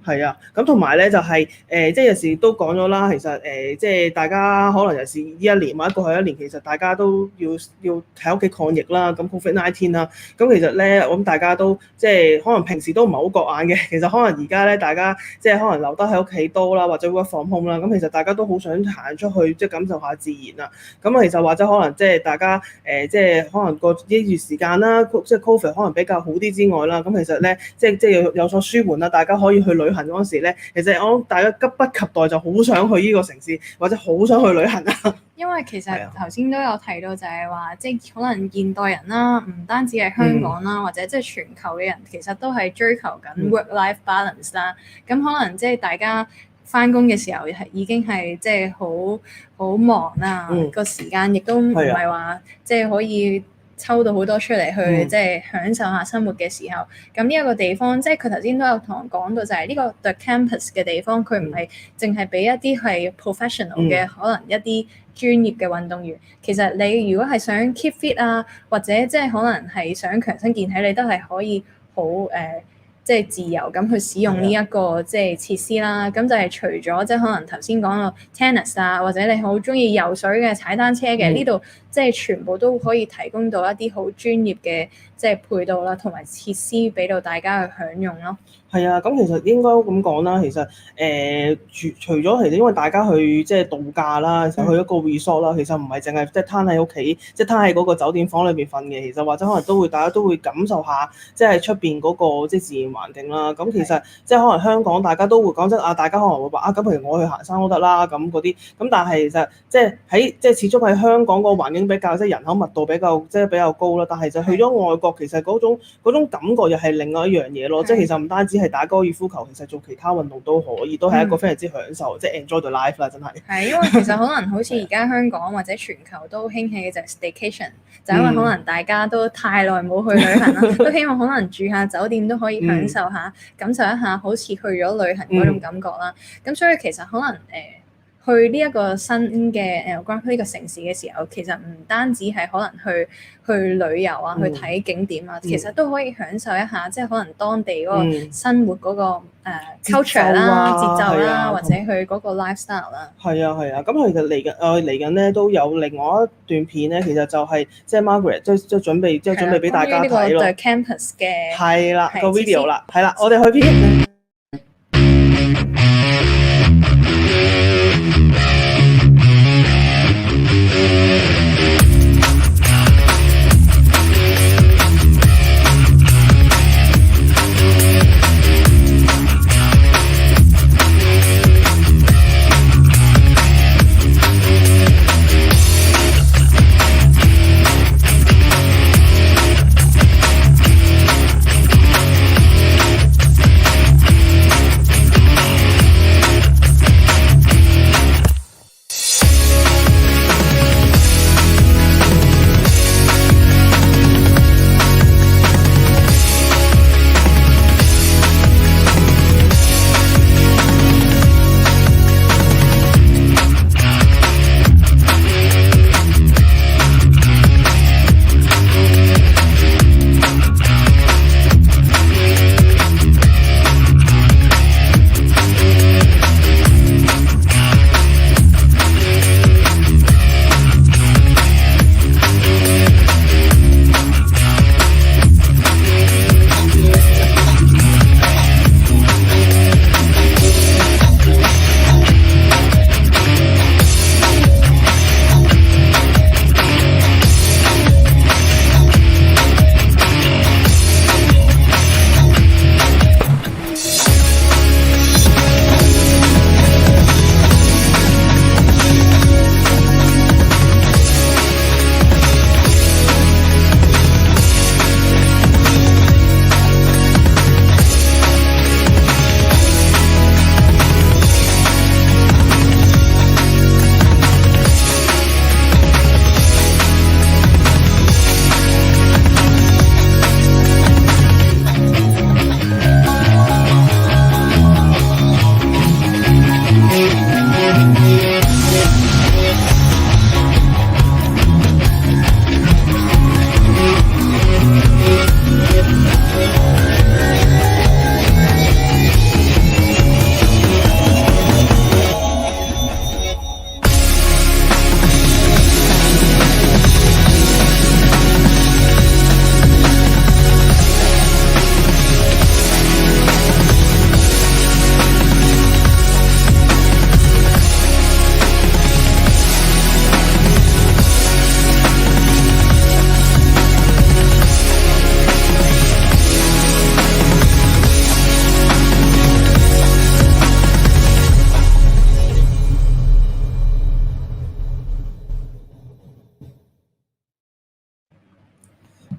係啊，咁同埋咧就係即係有時都講咗啦，其實即係大家可能有時呢一年或者過去一年，其實大家都要喺屋企抗疫啦，咁 COVID-19 啦，咁其實咧我諗大家都即係可能平時都唔係好覺眼嘅，其實可能而家咧大家即係可能留得喺屋企多啦，或者 work from home 啦，咁其實大家都好想行出去即係感受下自然啊，咁其實或者可能即係大家即係可能個呢段時間啦，即係 COVID 可能比較好啲之外啦，咁其實咧即係有所舒緩啦，大家可以去旅行嗰陣時咧，其實我諗大家急不及待就好想去呢個城市，或者好想去旅行啊。因為其實頭先都有提到就係話，即係可能現代人啦，唔單止係香港啦，或者即係全球嘅人，其實都係追求緊 work-life balance 啦。咁可能即係大家返工嘅時候已經係即係好忙啦，個時間亦都唔係話即係可以抽到好多出嚟去即係享受下生活嘅時候，咁呢一個地方即係佢頭先都有同我講到，就係呢個 The Campus 嘅地方，佢唔係淨係俾一啲係 professional 嘅可能一啲專業嘅運動員，其實你如果係想 keep fit 啊，或者即係可能係想強身健體，你都係可以好即係自由咁去使用呢一個即係設施啦。咁就係除咗即係可能頭先講到 tennis 啊，或者你好中意游水嘅、踩單車嘅，呢度即係全部都可以提供到一啲好專業嘅即係配套啦，同埋設施俾到大家去享用咯。係啊，咁其實應該咁講啦，其實除咗其實因為大家去即係度假啦，其實去一個 resort 啦，其實唔係淨係即係攤喺屋企，即係攤喺嗰個酒店房裏邊瞓嘅，其實或者可能大家都會感受下即係出邊嗰個即係自然環境啦。咁其實即係可能香港大家都會講真啊，大家可能會話啊，咁譬如我去行山都得啦，咁嗰啲。咁但係其實即係始終喺香港個環境比較即係人口密度比較高啦。但係就去咗外國，其實嗰種感覺又係另外一樣嘢咯。即係其實唔單止係打高爾夫球，其實做其他運動都可以，都係一個非常之享受，即係 enjoy the life 啦，真係。係因為其實可能好似而家香港或者全球都興起嘅就係 staycation，就因為可能大家都太耐冇去旅行啦，都希望可能住下酒店都可以享受下、感受一下好似去咗旅行嗰種感覺啦。咁所以其實可能去呢一個新嘅Algarve呢個城市嘅時候，其實唔單止係可能去旅遊啊，去睇景點啊，其實都可以享受一下，即係可能當地嗰個生活嗰個culture 啦、節奏啦，或者佢嗰個 lifestyle 啦。係啊，咁其實嚟緊咧都有另外一段片咧，其實就係即係 Margaret 即係準備俾大家睇咯。呢個 campus 嘅係啦個 video 啦，係啦，我哋去片。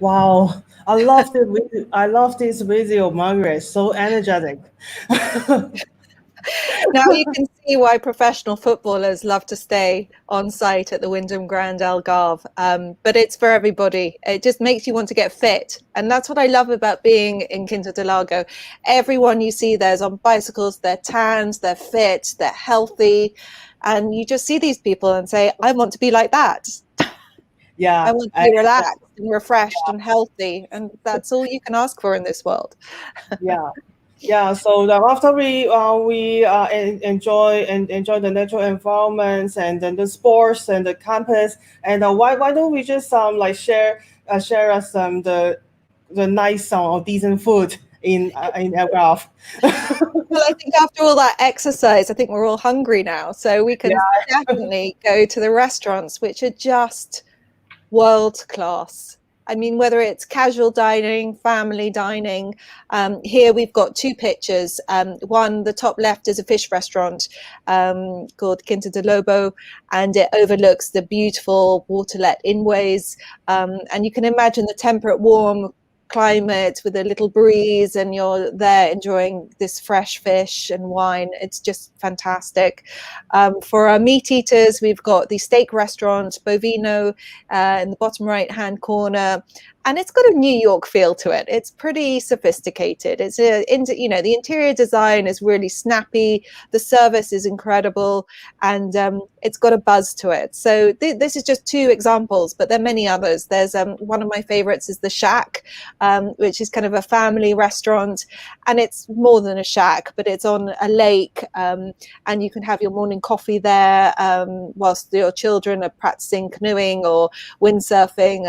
Wow, I love this video, Margaret. So energetic. Now you can see why professional footballers love to stay on site at the Wyndham Grand Algarve. But it's for everybody. It just makes you want to get fit. And that's what I love about being in Quinta do Lago. Everyone you see there's on bicycles, they're tanned, they're fit, they're healthy. And you just see these people and say, I want to be like that. Yeah. I want to be relaxed and refreshed and healthy. And that's all you can ask for in this world. Yeah, so after we enjoy the natural environments and then the sports and the campus, and why don't we just share us the nice or decent food in Algarve. Well, I think after all that exercise, I think we're all hungry now, so we can definitely go to the restaurants, which are just world class. I mean, whether it's casual dining, family dining, here we've got two pictures. One, the top left is a fish restaurant called Quinta do Lago, and it overlooks the beautiful waterlet inways. And you can imagine the temperate, warm climate with a little breeze, and you're there enjoying this fresh fish and wine. It's just fantastic. For our meat eaters, we've got the steak restaurant Bovino in the bottom right hand corner, and it's got a New York feel to it. It's pretty sophisticated. It's the interior design is really snappy, the service is incredible, and it's got a buzz to it. So this is just two examples, but there are many others. There's one of my favorites is the Shack, which is kind of a family restaurant, and it's more than a shack, but it's on a lake, and you can have your morning coffee there whilst your children are practicing canoeing or windsurfing.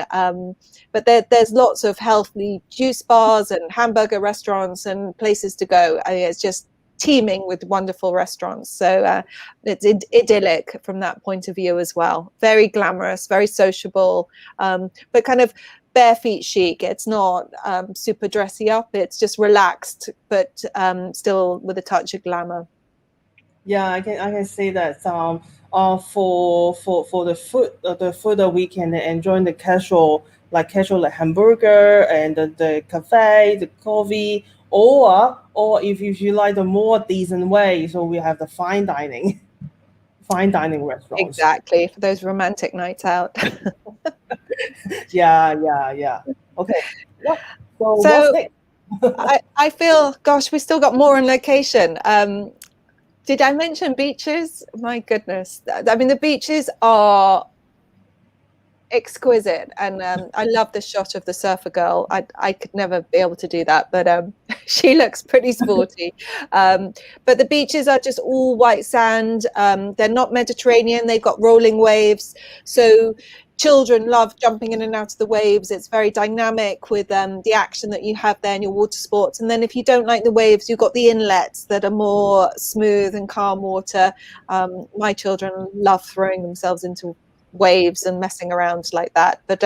But there's lots of healthy juice bars and hamburger restaurants and places to go. I mean, it's just teeming with wonderful restaurants. So it's idyllic from that point of view as well. Very glamorous, very sociable, but kind of bare feet chic. It's not super dressy up. It's just relaxed, but still with a touch of glamour. Yeah, I can say that. For the food that we can enjoy the casual like hamburger and the cafe, the coffee, or if you like the more decent way, so we have the fine dining restaurants. Exactly, for those romantic nights out. Yeah. Okay. Yeah. So what's next? I feel, gosh, we still got more on location. Did I mention beaches? My goodness. I mean, the beaches are exquisite, and I love the shot of the surfer girl. I could never be able to do that, but she looks pretty sporty. But the beaches are just all white sand. They're not Mediterranean. They've got rolling waves, so children love jumping in and out of the waves. It's very dynamic with the action that you have there in your water sports. And then if you don't like the waves, you've got the inlets that are more smooth and calm water. My children love throwing themselves into waves and messing around like that, but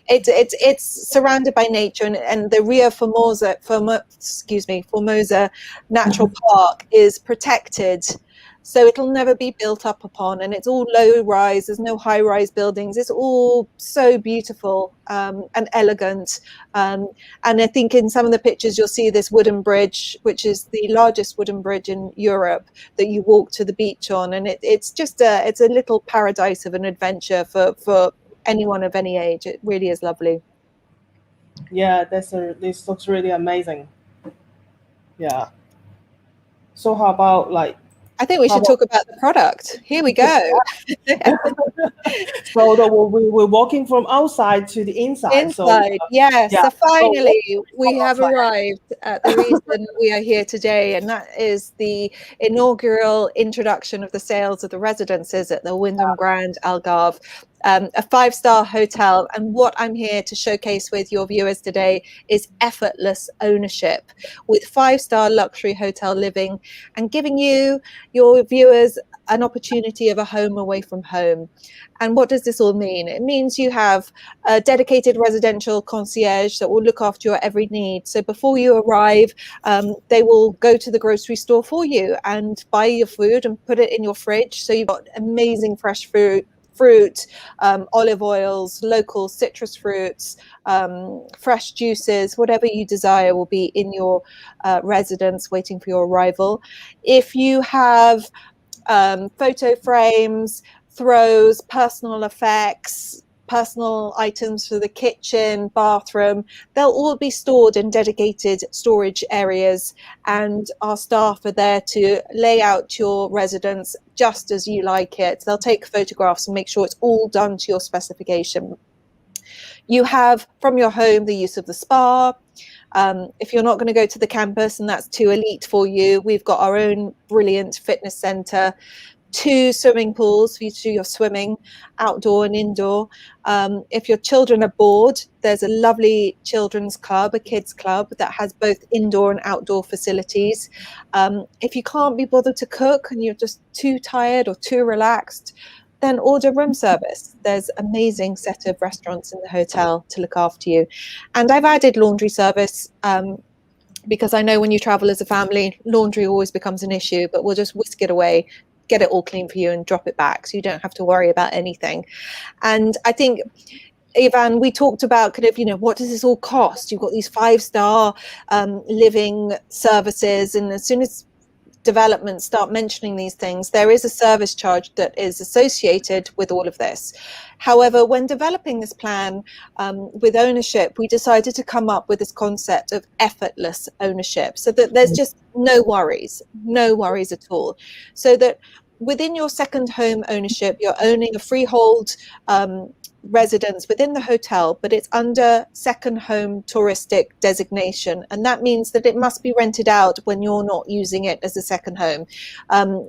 it's surrounded by nature, and the Rio Formosa Natural Park is protected, so it'll never be built up upon, and it's all low rise. There's no high rise buildings. It's all so beautiful and elegant, and I think in some of the pictures you'll see this wooden bridge, which is the largest wooden bridge in Europe that you walk to the beach on, and it's just it's a little paradise of an adventure for anyone of any age. It really is lovely. Yeah, this looks really amazing. Yeah. So how about I think we should talk about the product. Here we go. So we're walking from outside to the inside. Yes. Yeah. So finally, we have arrived at the reason we are here today, and that is the inaugural introduction of the sales of the residences at the Wyndham Grand Algarve. A 5-star hotel, and what I'm here to showcase with your viewers today is effortless ownership with 5-star luxury hotel living, and giving you, your viewers, an opportunity of a home away from home. And what does this all mean? It means you have a dedicated residential concierge that will look after your every need. So before you arrive, they will go to the grocery store for you and buy your food and put it in your fridge. So you've got amazing fresh fruit, fruit, olive oils, local citrus fruits, fresh juices, whatever you desire will be in your residence waiting for your arrival. If you have photo frames, throws, personal effects, personal items for the kitchen, bathroom, they'll all be stored in dedicated storage areas, and our staff are there to lay out your residence just as you like it. They'll take photographs and make sure it's all done to your specification. You have from your home the use of the spa. If you're not going to go to the campus and that's too elite for you, we've got our own brilliant fitness center, 2 swimming pools for you to do your swimming, outdoor and indoor. If your children are bored, there's a lovely children's club, a kids club that has both indoor and outdoor facilities. If you can't be bothered to cook and you're just too tired or too relaxed, then order room service. There's an amazing set of restaurants in the hotel to look after you. And I've added laundry service because I know when you travel as a family, laundry always becomes an issue, but we'll just whisk it away, get it all clean for you and drop it back so you don't have to worry about anything. And I think, Ivan, we talked about kind of, what does this all cost? You've got these 5-star living services, and as soon as developments start mentioning these things, there is a service charge that is associated with all of this. However, when developing this plan with ownership, we decided to come up with this concept of effortless ownership, so that there's just no worries at all. So that within your second home ownership, you're owning a freehold residence within the hotel, but it's under second home touristic designation, and that means that it must be rented out when you're not using it as a second home.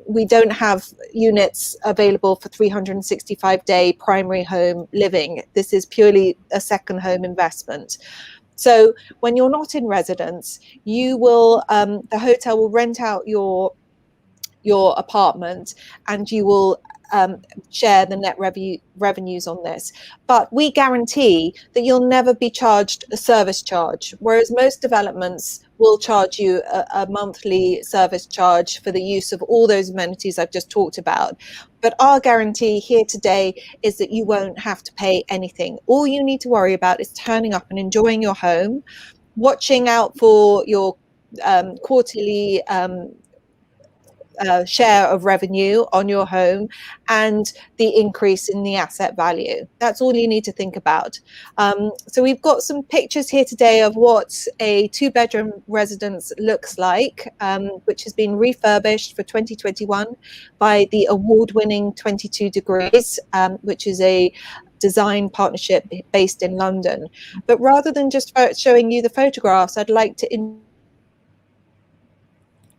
We don't have units available for 365-day primary home living. This is purely a second home investment. So when you're not in residence, you will the hotel will rent out your apartment, and you will share the net revenues on this. But we guarantee that you'll never be charged a service charge, whereas most developments will charge you a monthly service charge for the use of all those amenities I've just talked about. But our guarantee here today is that you won't have to pay anything. All you need to worry about is turning up and enjoying your home, watching out for your quarterly share of revenue on your home and the increase in the asset value. That's all you need to think about. So we've got some pictures here today of what a 2-bedroom residence looks like, which has been refurbished for 2021 by the award-winning 22 Degrees, which is a design partnership based in London. But rather than just showing you the photographs, I'd like to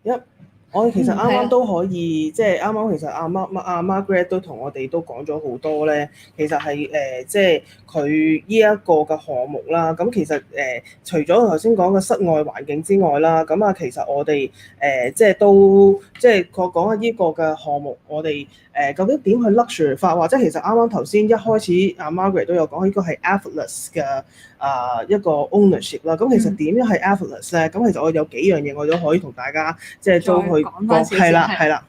Yep. 我其實啱啱都可以，即係啱啱其實阿 Margaret 都同我哋都講咗好多咧。其實係即係佢呢一個嘅項目啦。咁其實除咗頭先講嘅室外環境之外啦，咁其實我哋即係都即係講下呢個嘅項目，我哋究竟點去 luxury 化，或者其實啱啱頭先一開始阿 Margaret 都有講，呢個係 effortless 嘅一個 ownership 啦。咁其實點樣係 effortless 咧？咁其實我有幾樣嘢我都可以同大家即係都去講，係啦。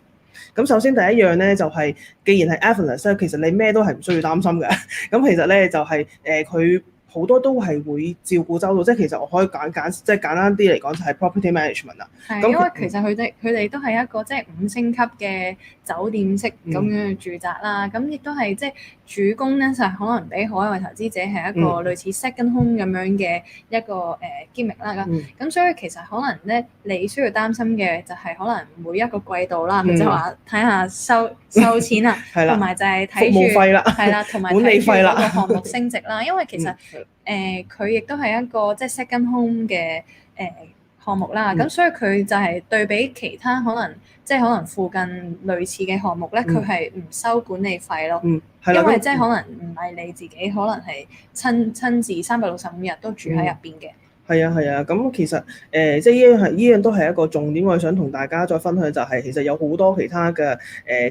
咁首先第一樣咧就係，既然係 effortless 咧，其實你咩都係唔需要擔心嘅。咁其實咧就係佢好多都係會照顧周到，即係其實我可以即係簡單啲嚟講就係 property management 啦。係，因為其實佢哋都係一個即係5星級嘅酒店式咁樣嘅住宅啦。咁亦都係即係主攻咧就係可能俾海外投資者係一個類似 second home 咁樣嘅一個gimmick 啦。咁所以其實可能咧你需要擔心嘅就係可能每一個季度啦，佢就話睇下收錢啦，同埋就係睇住服務費啦，係啦，同埋睇住嗰個項目升值啦。因為其實佢亦都係一個即係 second home 嘅項目啦，咁所以佢就係對比其他可能附近類似嘅項目咧，佢係唔收管理費咯。因為即係可能唔係你自己，可能係親自365日都住喺入邊嘅。係啊係啊，咁其實即係呢樣都係一個重點，我哋想同大家再分享就係其實有好多其他嘅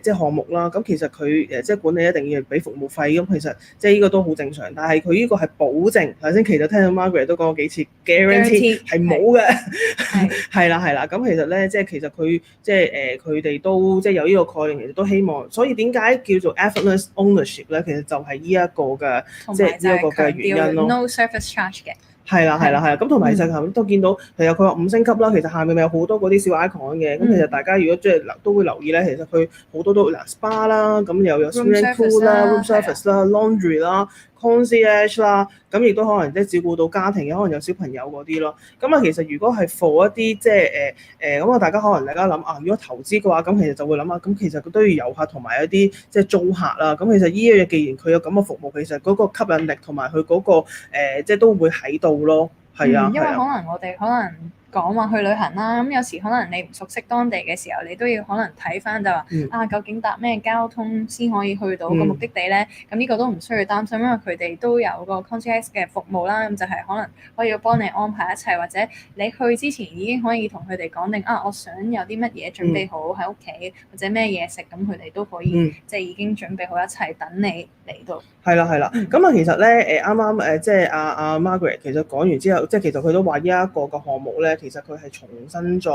即係項目啦。咁其實佢即係管理一定要俾服務費，咁其實即係呢個都好正常。但係佢呢個係保證，頭先其實聽到 Margaret 都講過幾次 guarantee 係冇嘅，係啦係啦。咁其實咧即係其實佢即係佢哋都即係有呢個概念，其實都希望。所以點解叫做 effortless ownership 咧？其實就係呢一個嘅即係呢一個嘅原因咯。 No service charge 嘅。係啦，咁同埋其實都見到，其實佢話5星級啦，其實下面咪有好多嗰啲小 icon 嘅，咁其實大家如果即係都會留意咧，其實佢好多都spa 啦，咁又有 swimming pool 啦、room service 啦、laundry 啦、concierge 啦，咁亦都可能即係照顧到家庭嘅，可能有小朋友嗰啲咯。咁啊，其實如果係 for 一啲即係咁啊，大家諗啊，如果投資嘅話，咁其實就會諗啊，咁其實佢都要遊客同埋一啲即係租客啦。咁其實呢樣嘢既然佢有咁嘅服務，其實嗰個吸引力同埋佢嗰個即係都會喺度咯。係啊，因為可能我哋可能講話去旅行啦，咁有時可能你唔熟悉當地嘅時候，你都要可能睇翻就話究竟搭咩交通先可以去到個目的地咧？咁呢個都唔需要擔心，因為佢哋都有個 concierge 嘅服務啦，咁就係可能可以幫你安排一切，或者你去之前已經可以同佢哋講定我想有啲乜嘢準備好喺屋企，或者咩嘢食，咁佢哋都可以即係已經準備好一切等你嚟到。係啦，咁啊其實咧啱啱即係阿 Margaret 其實講完之後，即係其實佢都話呢一個項目咧，其實佢係重新再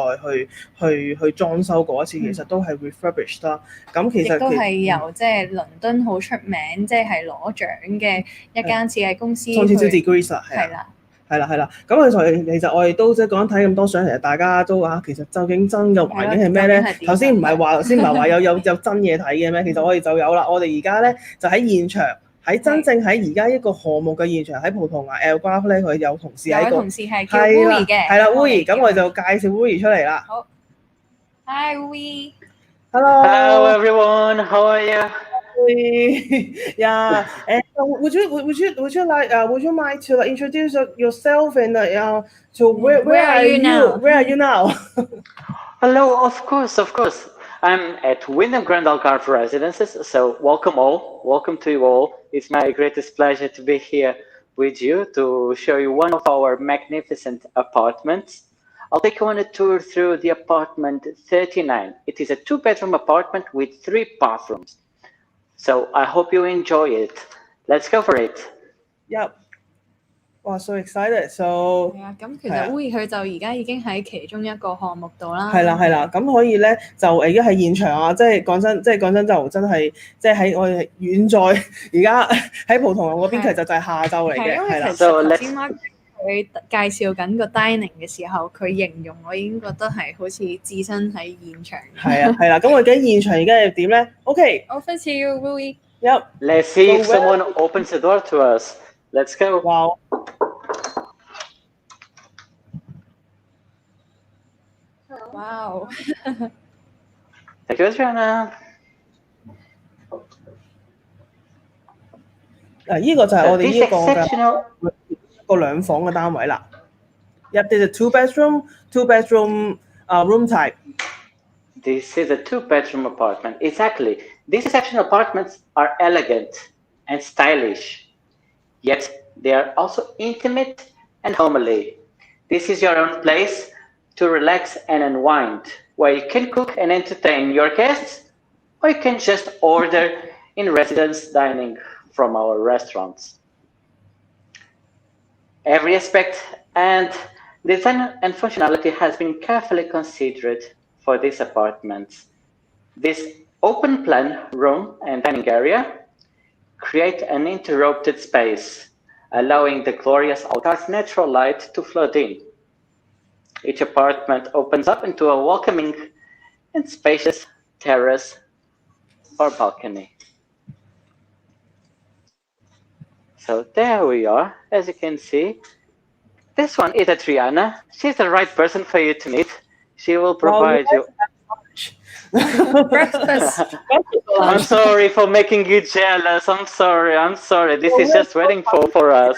去裝修過一次，其實都係 refurbish 啦。咁其實亦都係由即係倫敦好出名，即係攞獎嘅一間設計公司。Greece 啦，係啦。咁其實我哋都即係講睇咁多相，其實大家都其實究竟真嘅環境係咩咧？頭先唔係話有真嘢睇嘅咩？其實我哋就有啦。我哋而家咧就喺現場。喺真正喺而家一個項目嘅現場，喺葡萄牙 Algarve 咧，佢有同事喺度。有同事係叫 Juwai 嘅。係啦 Juwai， 咁我就介紹 Juwai 出嚟啦。好 ，Hi Juwai。Hello everyone, how are you? Yeah. Would you mind to introduce yourself and to where are you now? Where are you now? Hello, of course. I'm at Wyndham Grand Algarve Residences, so welcome all. Welcome to you all. It's my greatest pleasure to be here with you to show you one of our magnificent apartments. I'll take you on a tour through the apartment 39. It is a 2-bedroom apartment with 3 bathrooms. So I hope you enjoy it. Let's go for it. Yep. Wow, so excited! So 係啊，咁其實 Juwai 佢就而家已經喺其中一個項目度啦。係啦，咁可以咧就而家喺現場啊，即係講真就真係即係喺我哋遠在而家喺葡萄牙嗰邊，其實就係下晝嚟嘅。係啦。頭先 Mark 佢介紹緊個 dining 嘅時候，佢形容我已經覺得係好似置身喺現場。係啦，咁我哋現場而家係點咧 ？OK。Over to you, Juwai. Yep. Let's see if someone opens the door to us. Let's go. Wow. Wow. Thank you, Adriana. 呢個就係我哋呢個嘅一個2房嘅單位啦。Yep, there's a 2-bedroom room type. This is a 2-bedroom apartment. Exactly. These exceptional apartments are elegant and stylish, yet they are also intimate and homely. This is your own place to relax and unwind, where you can cook and entertain your guests, or you can just order in residence dining from our restaurants. Every aspect and design and functionality has been carefully considered for these apartments. This open plan room and dining area create an uninterrupted space, allowing the glorious Algarve natural light to flood in. Each apartment opens up into a welcoming and spacious terrace or balcony. So there we are, as you can see. This one is Adriana. She's the right person for you to meet. She will provide you. Breakfast. I'm sorry for making you jealous. I'm sorry. This is just waiting for us.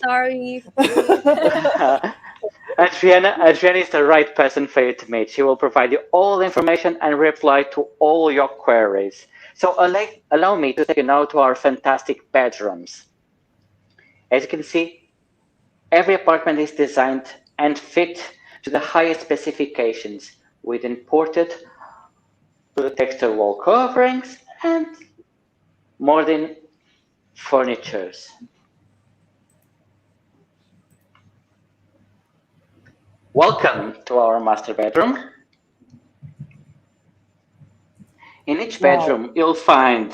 Sorry. Adriana is the right person for you to meet. She will provide you all the information and reply to all your queries. So allow me to take you now to our fantastic bedrooms. As you can see, Every apartment is designed and fit to the highest specifications with imported protector wall coverings and modern furnitures. Welcome to our master bedroom. In each bedroom, you'll find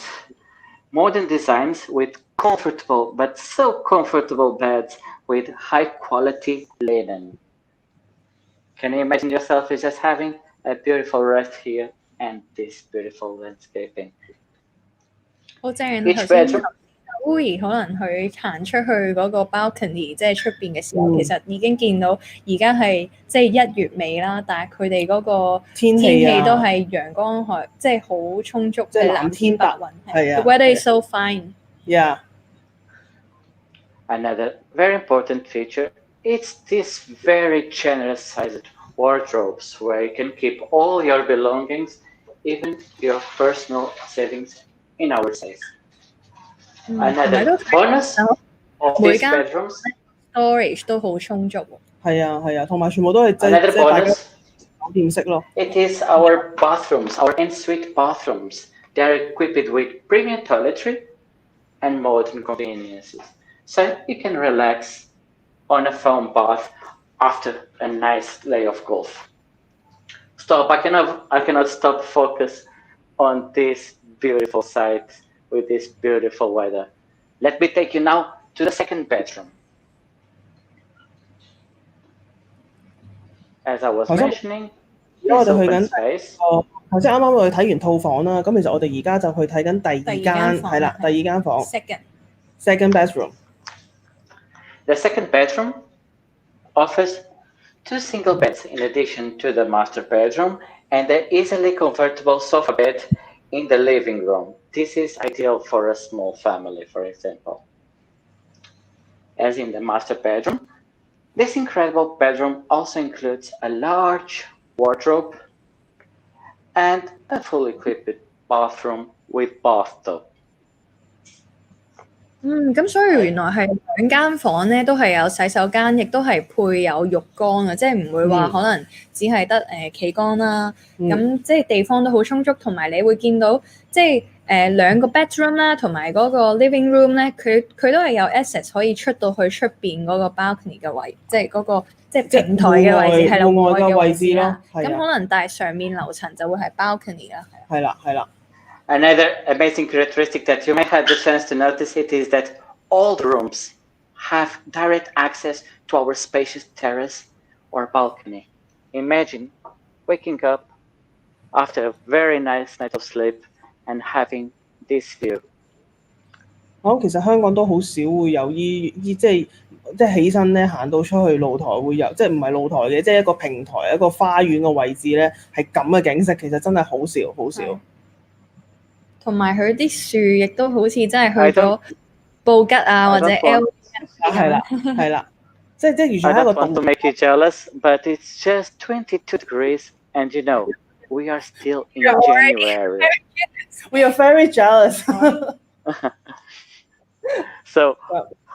modern designs with comfortable, but so comfortable beds with high quality linen. Can you imagine yourself as just having a beautiful rest here and this beautiful landscaping? 好正啊！ Each bedroom 會可能佢行出去嗰個 balcony， 即係出邊嘅時候，其實已經見到而家係即係1月尾啦，但係佢哋嗰個天氣都係陽光海，即係好充足，即係藍天白雲。係啊 ，The weather is so fine. Yeah. Another very important feature is this very generous sized wardrobes where you can keep all your belongings, even your personal savings in our size. Another bonus of these bedrooms storage 都好充足。係啊係啊，同埋全部都係即係大家酒店式咯。It is our bathrooms, our en-suite bathrooms. They are equipped with premium toiletry and modern conveniences, so you can relax on a foam bath after a nice day of golf. Stop! I cannot stop focus on this beautiful sight with this beautiful weather. Let me take you now to the second bedroom. As I was mentioning, 我哋去緊頭先啱啱我哋睇完套房啦，咁其實我哋而家就去睇緊第二間係啦，第二間房 second bedroom. The second bedroom offers 2 single beds in addition to the master bedroom and an easily convertible sofa bed in the living room. This is ideal for a small family, for example. As in the master bedroom, this incredible bedroom also includes a large wardrobe and a fully equipped bathroom with bathtub. 咁所以原來係2間房咧，都係有洗手間，亦都係配有浴缸嘅，即係唔會話可能只係得企缸啦。咁即係地方都好充足，同埋你會見到即係2個 bedroom 啦，同埋嗰個 living room 咧，佢都係有 access 可以出到去出邊嗰個 balcony 嘅位，即係嗰個即係平台嘅位置，係啦，戶外嘅位置啦。咁可能但係上面樓層就會係 balcony 啦。係啦係啦。Another amazing characteristic that you may have the chance to notice it is that all the rooms have direct access to our spacious terrace or balcony. Imagine waking up after a very nice night of sleep and having this view. 其實香港都好少會有即係起身咧行到出去露台會有，即係唔係露台嘅，即係一個平台一個花園嘅位置咧係咁嘅景色，其實真係好少好少。同埋佢啲樹亦都好似真係去咗布吉啊或者 L 係啦係啦，即係完全係一個。I don't want to make you jealous, but it's just 22 degrees, and you know we are still in January. We are very jealous. So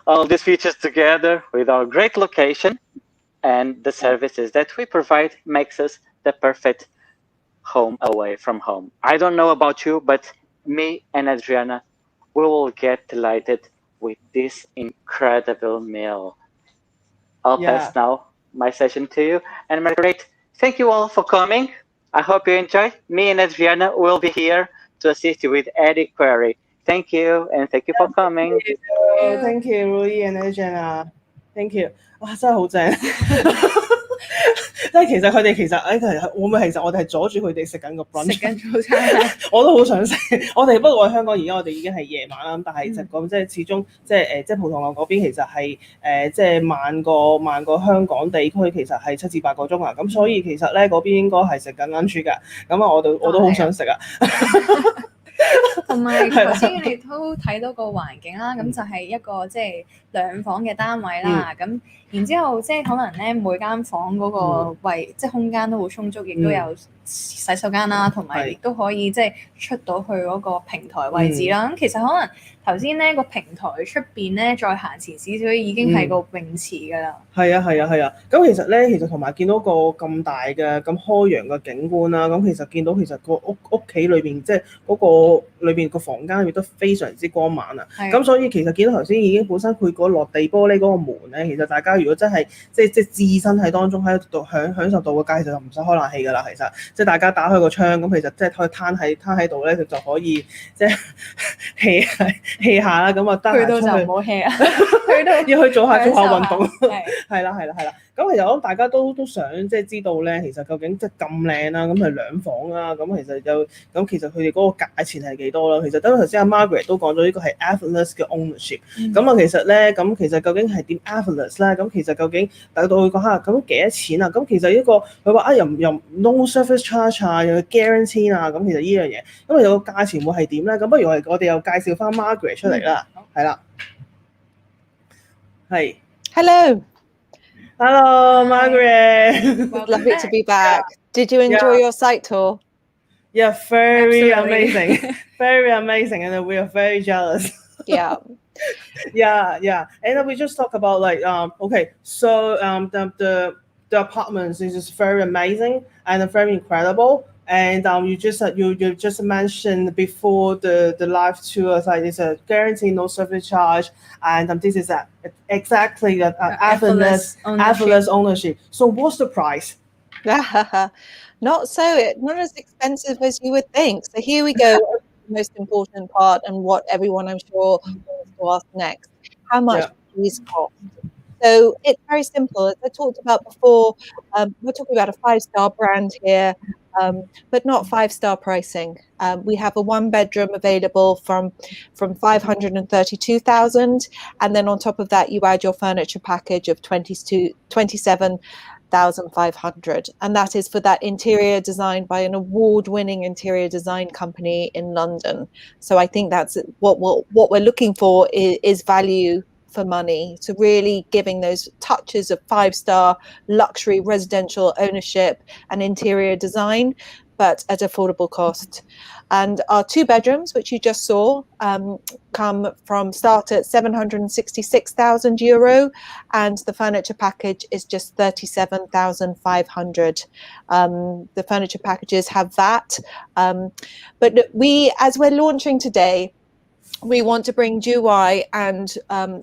all these features together with our great location and the services that we provide makes us the perfect home away from home. I don't know about you, but me and Adriana, we will get delighted with this incredible meal. I'll pass now my session to you. And Marguerite, thank you all for coming. I hope you enjoyed. Me and Adriana will be here to assist you with any query. Thank you, and thank you for coming. Thank you, Rui and Adriana. Thank you. 哇，真係好正！即係其實佢哋其實會唔會其實我哋係阻住佢哋食緊個 brunch？ 食緊早餐，我都好想食。我哋不過喺香港而家我哋已經係夜晚啦，但係其實講即係始終即係葡萄牙嗰邊其實係即係慢過香港地區其實係7至8個鐘啊，咁所以其實咧嗰邊應該係食緊 lunch 㗎。咁啊，我都好想食啊！同埋頭先你都睇到個環境啦，咁就係一個即係2房嘅單位啦，咁然之後即係可能咧每間房嗰個位即係空間都好充足，亦都有洗手間啦，同埋亦都可以即係出到去嗰個平台位置啦。咁其實可能頭先咧個平台出邊咧再行前少少已經係個泳池㗎啦。係啊。咁其實同埋見到個咁大嘅咁開揚嘅景觀啦，咁其實見到其實個屋企裏邊即係嗰個裏邊個房間裏邊都非常之光猛啊。咁所以其實見到頭先已經本身佢個落地玻璃嗰個門咧，其實大家如果真係即係置身喺當中喺度享受到個街，其實就唔使開冷氣㗎啦。其實即係大家打開個窗咁，其實即係可以攤喺度咧，佢就可以即係 hea 下啦。咁啊，得閒出去就唔好 hea 啊，去到要去做下運動。係啦。咁其實我諗大家都想即係知道咧，其實究竟即係咁靚啦，咁係兩房啦，咁其實佢哋嗰個價錢係幾多啦？其實等頭先阿 Margaret 都講咗呢個係 effortless 嘅 ownership。咁啊，其實究竟係點 effortless 咧？咁其實究竟等到佢講下咁幾多錢啊？咁其實呢個佢話又 no service charge 啊，又 guarantee 啊，咁其實呢樣嘢，因為有個價錢會係點咧？咁不如我哋又介紹翻 Margaret 出嚟啦，係啦，係 Hello, Margaret. Lovely to be back. Did you enjoy your site tour? Yeah, very Absolutely. amazing. Very amazing, and we are very jealous. Yeah. Yeah. And we just talk about so the apartments is just very amazing and very incredible. And you just mentioned before the live tour, like it's a guarantee no service charge, and this is exactly the effortless ownership. So what's the price? Not as expensive as you would think. So here we go. The most important part, and what everyone I'm sure wants to ask next: how much do these cost? So it's very simple. As I talked about before, we're talking about a 5-star brand here, but not 5-star pricing. We have a 1-bedroom available from 532,000, and then on top of that, you add your furniture package of 27,500, and that is for that interior design by an award-winning interior design company in London. So I think that's what we're looking for is value for money, so really giving those touches of 5-star luxury residential ownership and interior design, but at affordable cost. And our 2 bedrooms, which you just saw, start at €766,000, and the furniture package is just 37,500. The furniture packages have that, but as we're launching today, we want to bring Juwai and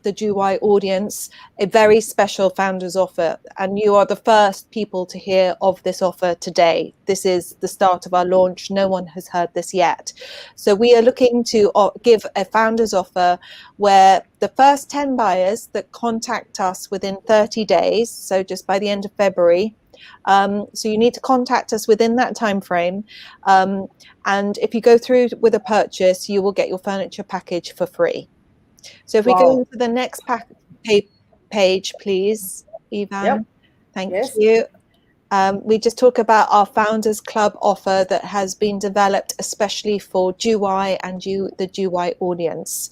the Juwai audience a very special founders offer, and you are the first people to hear of this offer today. This is the start of our launch. No one has heard this yet. So we are looking to give a founders offer where the first 10 buyers that contact us within 30 days, so just by the end of February, so you need to contact us within that time frame, and if you go through with a purchase, you will get your furniture package for free. So if we go to the next page, please, Ivan. Yep. Thank you. We just talk about our Founders Club offer that has been developed especially for Juwai and the Juwai audience.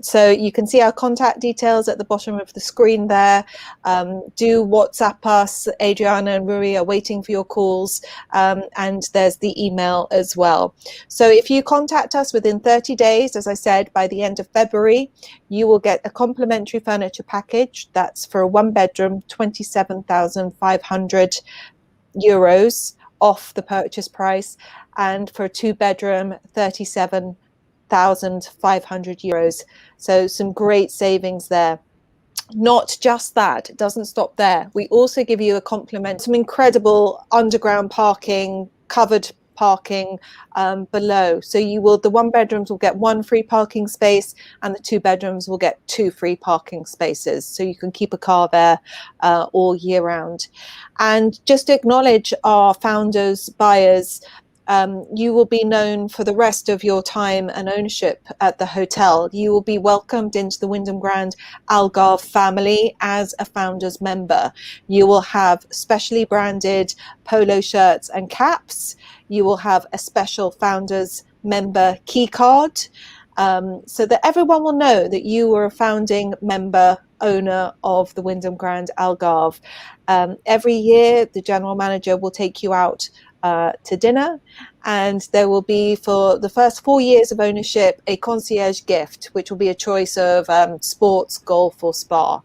So you can see our contact details at the bottom of the screen there. Do WhatsApp us. Adriana and Rui are waiting for your calls, and there's the email as well. So if you contact us within 30 days, as I said, by the end of February, you will get a complimentary furniture package. That's for a 1-bedroom, 27,500 euros off the purchase price, and for a 2-bedroom, 37,500 euros. So some great savings there. Not just that, it doesn't stop there. We also give you a compliment, some incredible underground parking, covered parking below. So the 1-bedrooms will get 1 free parking space, and the 2-bedrooms will get 2 free parking spaces. So you can keep a car there all year round. And just to acknowledge our founders, buyers, you will be known for the rest of your time and ownership at the hotel. You will be welcomed into the Wyndham Grand Algarve family as a founders member. You will have specially branded polo shirts and caps. You will have a special founders member key card, so that everyone will know that you were a founding member owner of the Wyndham Grand Algarve. Every year, the general manager will take you out to dinner. And there will be, for the first 4 years of ownership, a concierge gift, which will be a choice of sports, golf, or spa.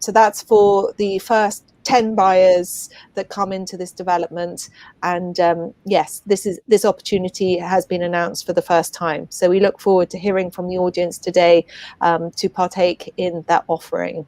So that's for the first 10 buyers that come into this development. And yes, this opportunity has been announced for the first time. So we look forward to hearing from the audience today to partake in that offering.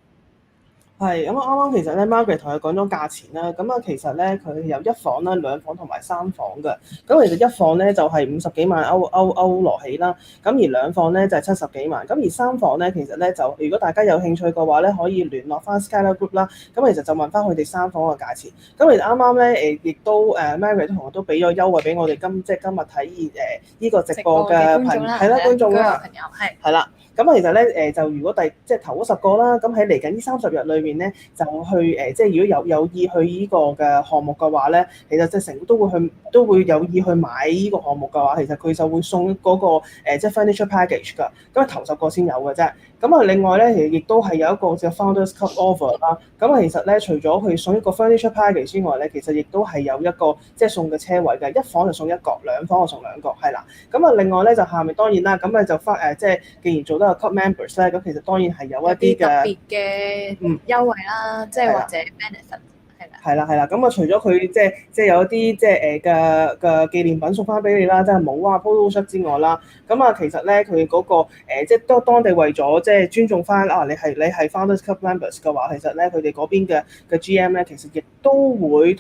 係咁啱其實咧 Margaret 同佢講咗價錢啦，咁其實咧佢有1房啦、2房同埋3房嘅，咁其實1房咧就係50幾萬歐羅起啦，咁而2房咧就係70幾萬，咁而3房咧其實咧就如果大家有興趣嘅話咧，可以聯絡翻 Skylar Group 啦，咁其實就問翻佢哋3房嘅價錢，咁其實啱啱咧亦都Margaret 同學都俾咗優惠俾我哋今日睇呢個直播嘅觀眾啦，係啦。咁其實咧就如果即係頭嗰10個啦，咁喺嚟緊呢30日裏面咧，就去即係如果有意去呢個嘅項目嘅話咧，其實即係成都會有意去買呢個項目嘅話，其實佢就會送嗰個即係 furniture package 㗎，咁頭10個先有嘅啫。咁另外咧，亦都係有一個叫 Founders Club offer 啦。咁其實咧，除咗佢送一個 furniture package 之外咧，其實亦都係有一個即係送嘅車位嘅，1房就送1個，2房就送2個，係啦。咁另外咧就下面當然啦，咁就即係既然做得個 club members 咧，咁其實當然係有一啲嘅特別嘅優惠啦，即係或者 benefit。係啦，咁除咗佢即係有一啲即係嘅紀念品送翻俾你啦，即係帽啊、photo shoot 之外啦，咁其實咧佢嗰個即係當地為咗即係尊重翻你係 Founders Club members 嘅話，其實咧佢哋嗰邊嘅 GM 咧，其實亦都會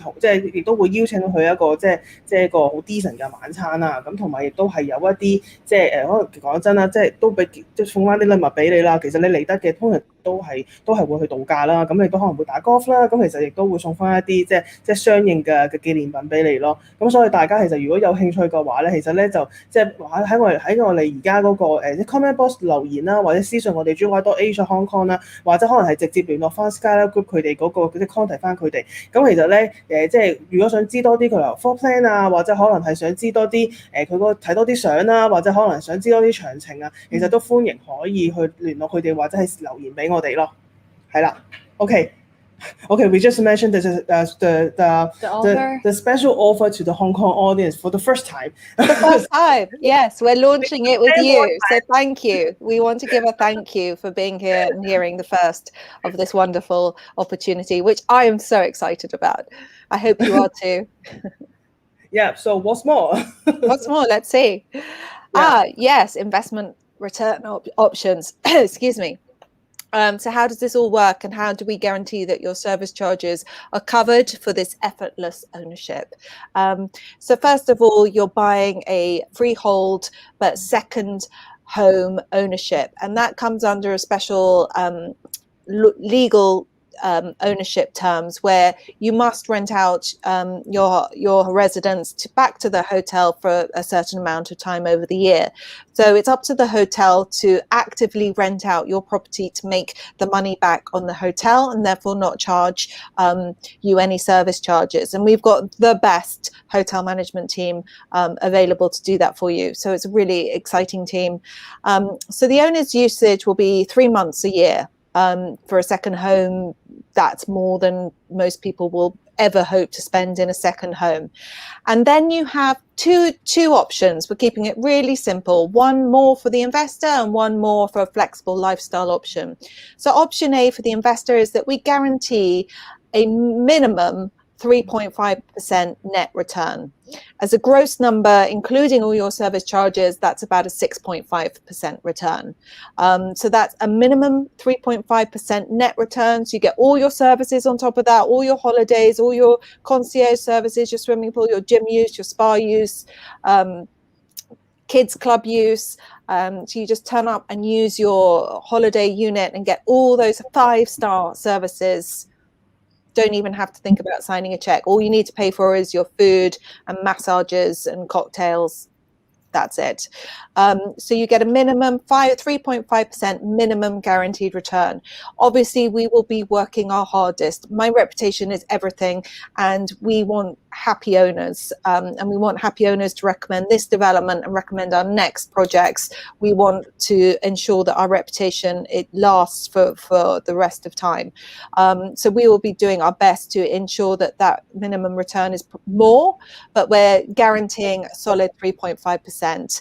亦都會邀請佢一個即係一個好 decent 嘅晚餐啦，咁同埋亦都係有一啲即係可能講真啦，即係都俾即係送翻啲禮物俾你啦。其實你嚟得嘅通常都係會去度假啦，咁你都可能會打 golf 啦，咁其實亦都會送翻一啲即係相應嘅紀念品俾你咯。咁所以大家其實如果有興趣嘅話咧，其實咧就即係喺我哋而家嗰個comment box 留言啦，或者私信我哋 Juwai.com Hong Kong 啦，或者可能係直接聯絡翻 Skylar Group 佢哋嗰個即係 contact 翻佢哋。咁其實咧即係如果想知多啲佢由 floor plan 啊，或者可能係想知多啲佢睇多啲相啦，或者可能想知多啲詳情啊，其實都歡迎可以去聯絡佢哋或者係留言俾我哋咯。係啦 ，OK, we just mentioned this is the special offer to the Hong Kong audience for the first time. The first time, yes, we're launching it with you. So thank you. We want to give a thank you for being here and hearing the first of this wonderful opportunity, which I am so excited about. I hope you are too. Yeah, so what's more? What's more? Let's see. Yeah. Yes, investment return options. Excuse me. So how does this all work, and how do we guarantee that your service charges are covered for this effortless ownership? So first of all, you're buying a freehold but second home ownership, and that comes under a special legal ownership terms where you must rent out your residence back to the hotel for a certain amount of time over the year. So it's up to the hotel to actively rent out your property to make the money back on the hotel and therefore not charge you any service charges. And we've got the best hotel management team available to do that for you. So it's a really exciting team. So the owner's usage will be 3 months a year. For a second home, that's more than most people will ever hope to spend in a second home. And then you have two options. We're keeping it really simple. One more for the investor and one more for a flexible lifestyle option. So option A for the investor is that we guarantee a minimum 3.5% net return. As a gross number, including all your service charges, that's about a 6.5% return. So that's a minimum 3.5% net return. So you get all your services on top of that, all your holidays, all your concierge services, your swimming pool, your gym use, your spa use, kids club use. So you just turn up and use your holiday unit and get all those 5-star services. Don't even have to think about signing a check. All you need to pay for is your food and massages and cocktails that's it. So you get a minimum 3.5% minimum guaranteed return. Obviously, we will be working our hardest. My reputation is everything, and we want happy owners, and we want happy owners to recommend this development and recommend our next projects. We want to ensure that our reputation, it lasts for the rest of time. So we will be doing our best to ensure that minimum return is more, but we're guaranteeing a solid 3.5%.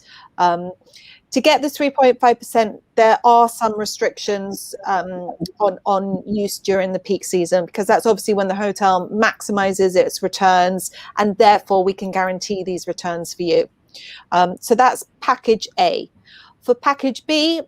To get the 3.5%, there are some restrictions on use during the peak season, because that's obviously when the hotel maximizes its returns, and therefore we can guarantee these returns for you. So that's package A. For package B,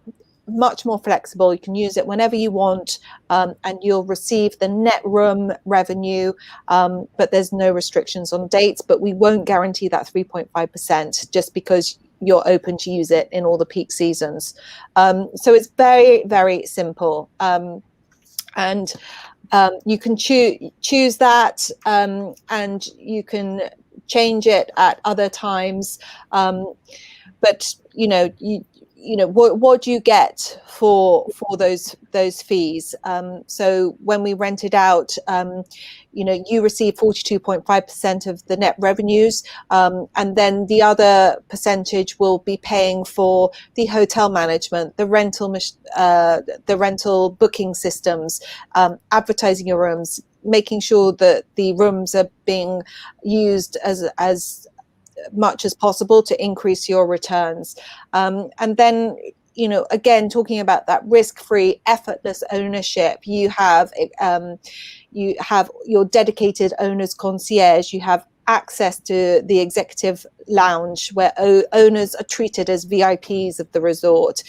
much more flexible. You can use it whenever you want, and you'll receive the net room revenue, but there's no restrictions on dates, but we won't guarantee that 3.5% just because you're open to use it in all the peak seasons. So it's very, very simple. And you can choose that, and you can change it at other times. But what do you get for those fees? So when we rent it out, you receive 42.5% of the net revenues, and then the other percentage will be paying for the hotel management, the rental booking systems, advertising your rooms, making sure that the rooms are being used as much as possible to increase your returns. And then, again, talking about that risk-free, effortless ownership, you have your dedicated owner's concierge, you have access to the executive lounge where owners are treated as VIPs of the resort.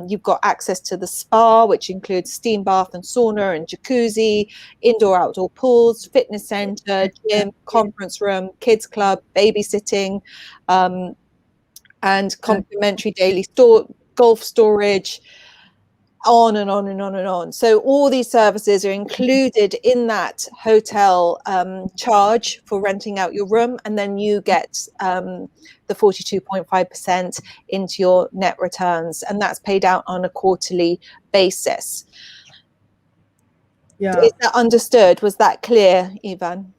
You've got access to the spa, which includes steam bath and sauna and jacuzzi, indoor-outdoor pools, fitness center, gym, conference room, kids club, babysitting, and complimentary daily golf storage, on and on and on and on. So all these services are included in that hotel charge for renting out your room, and then you get the 42.5% into your net returns, and that's paid out on a quarterly basis. Yeah. Is that understood? Was that clear, Ivan?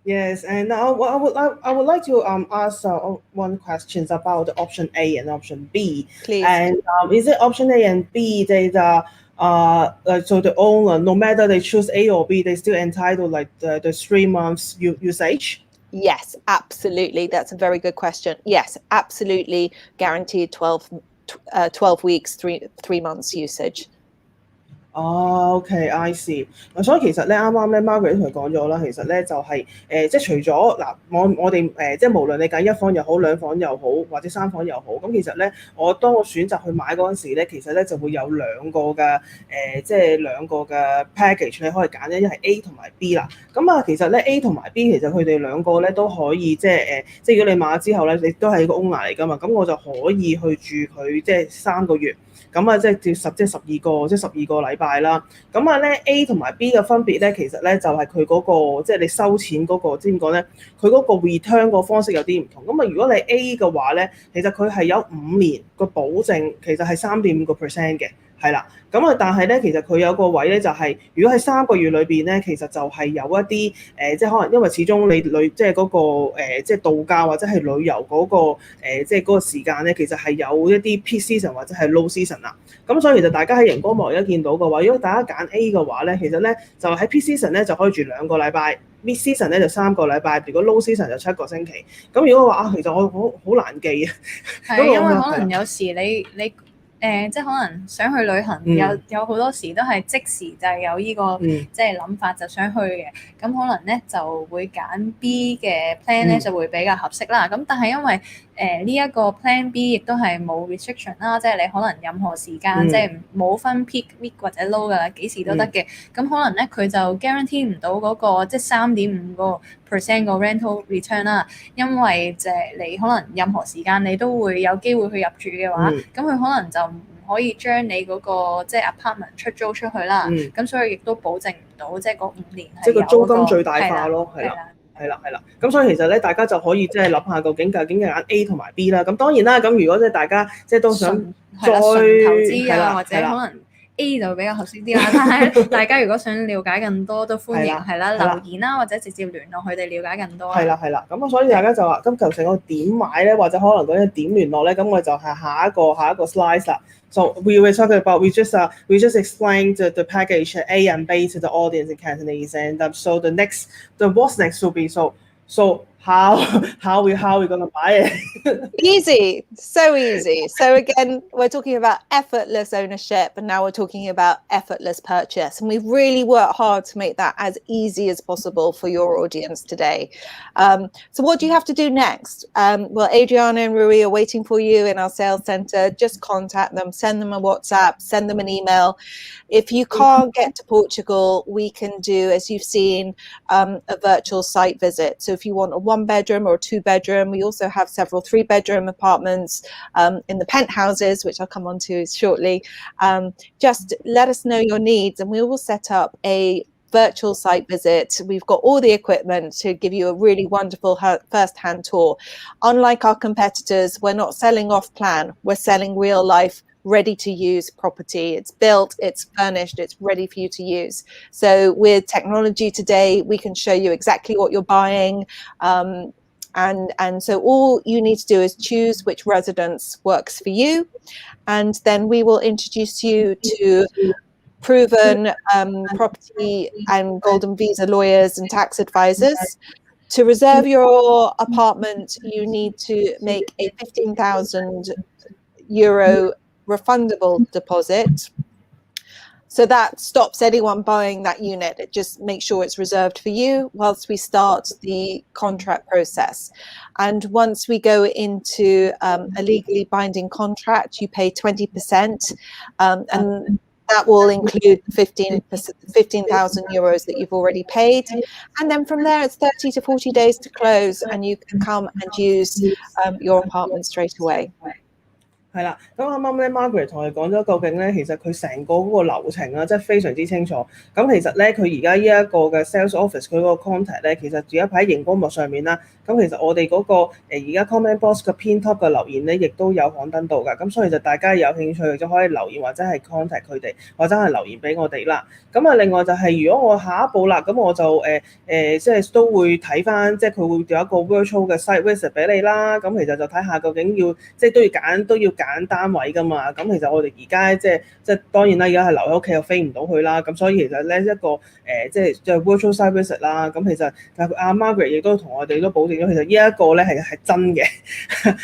Yes, and I would like to ask one question about the option A and option B. Please. And is it option A and B? So the owner, no matter they choose A or B, they still entitled like the 3 months usage? Yes, absolutely. That's a very good question. Yes, absolutely guaranteed 12 weeks, 3 months usage. OK, I see。所以其實咧，啱啱咧 Margaret 佢講咗啦，其實咧就係即係除咗嗱，我哋即係無論你揀一房又好、兩房又好，或者3房又好，咁其實咧，當我選擇去買嗰陣時咧，其實咧就會有兩個嘅即係兩個嘅 package 你可以揀咧，一係 A 同埋 B 啦。咁啊，其實咧 A 同埋 B 其實佢哋兩個咧都可以即係即係如果你買咗之後咧，你都係一個 owner 嚟㗎嘛，咁我就可以去住佢即係3個月。咁啊，即係12個禮拜啦。咁啊咧 A 同埋 B 嘅分別咧，其實咧就係佢嗰個即係你收錢嗰個點講咧，佢嗰個 return 個方式有啲唔同。咁啊，如果你 A 嘅話咧，其實佢係有5年個保證，其實係3.5% 嘅。係啦，咁啊，但係咧，其實佢有個位咧，就係如果喺3個月裏邊咧，其實就係有一啲即係可能因為始終你即係嗰個即係度假或者係旅遊嗰個即係嗰個時間咧，其實係有一啲 peak season 或者係 low season 啦。咁所以其實大家喺熒光幕而家見到嘅話，如果大家揀 A 嘅話咧，其實咧就喺 peak season 咧就可以住2個禮拜 ，mid season 咧就3個禮拜，如果 low season 就7個星期。咁如果話其實我好難記啊。係因為可能有時你即係可能想去旅行，有好多時都係即時就係有呢個即係諗法就想去嘅，咁可能咧就會揀 B 嘅 plan 咧就會比較合適啦。咁但係因為呢一個 plan B 亦都係冇 restriction 啦，即係你可能任何時間即係冇分 peak week 或者 low 㗎啦，幾時都得嘅。咁可能咧佢就 guarantee 唔到嗰個即係3.5% 個 rental return 啦，因為就係你可能任何時間你都會有機會去入住嘅話，咁佢可能就唔可以將你嗰個即係 apartment 出租出去啦。咁所以亦都保證唔到即係嗰5年係即係個租金最大化咯，係啦。係啦，咁所以其實咧，大家就可以即係諗下究竟揀 A 同埋 B 啦。咁當然啦，咁如果即係大家即係都想再純投資啊，或者係啦可能 A 就比較合適啲啦。但係大家如果想了解更多，都歡迎係啦留言啦，或者直接聯絡佢哋了解更多。係啦，咁所以大家就話咁究竟我點買咧，或者可能嗰啲點聯絡咧，咁我就係下一個 slide 啦。So we were talking about we just explained the package A and B to the audience in Cantonese, and so what's next will be so how we gonna buy it? Easy, so easy. So again, we're talking about effortless ownership, and now we're talking about effortless purchase. And we've really worked hard to make that as easy as possible for your audience today. So what do you have to do next? Well, Adriana and Rui are waiting for you in our sales center. Just contact them, send them a WhatsApp, send them an email. If you can't get to Portugal, we can do, as you've seen, a virtual site visit. So if you want a 1-bedroom or a 2-bedroom, we also have several 3-bedroom apartments in the penthouses, which I'll come on to shortly. Just let us know your needs and we will set up a virtual site visit. We've got all the equipment to give you a really wonderful first-hand tour. Unlike our competitors, we're not selling off plan, we're selling real life ready to use property. It's built, it's furnished, it's ready for you to use. So with technology today, we can show you exactly what you're buying. And so all you need to do is choose which residence works for you. And then we will introduce you to proven property and golden visa lawyers and tax advisors. To reserve your apartment, you need to make a 15,000 euro refundable deposit. So that stops anyone buying that unit. It just makes sure it's reserved for you whilst we start the contract process. And once we go into a legally binding contract, you pay 20%, and that will include 15,000 euros that you've already paid. And then from there, it's 30 to 40 days to close, and you can come and use your apartment straight away. 係啦，咁啱啱咧 Margaret 同我哋講咗究竟咧，其實佢成個嗰個流程啦，即係非常之清楚。咁其實咧，佢而家呢一個嘅 sales office 佢嗰個 contact 咧，其實而家喺熒光幕上面啦。咁其實我哋嗰個而家 comment box 嘅偏 top 嘅留言咧，亦都有刊登到㗎。咁所以就大家有興趣就可以留言或者係 contact 佢哋，或者係留言俾我哋啦。咁啊，另外就係如果我下一步啦，咁我就即係都會睇翻，即係佢會有一個 virtual 嘅 site visit 俾你啦。咁其實就睇下究竟要即係都要揀單位㗎嘛。咁其實我哋而家即係當然啦，而家係留喺屋企又飛唔到去啦。咁所以其實咧一個即係 virtual site visit 啦。咁其實但係阿 Margaret 亦都同我哋都保證咗，其實呢一個咧係真嘅，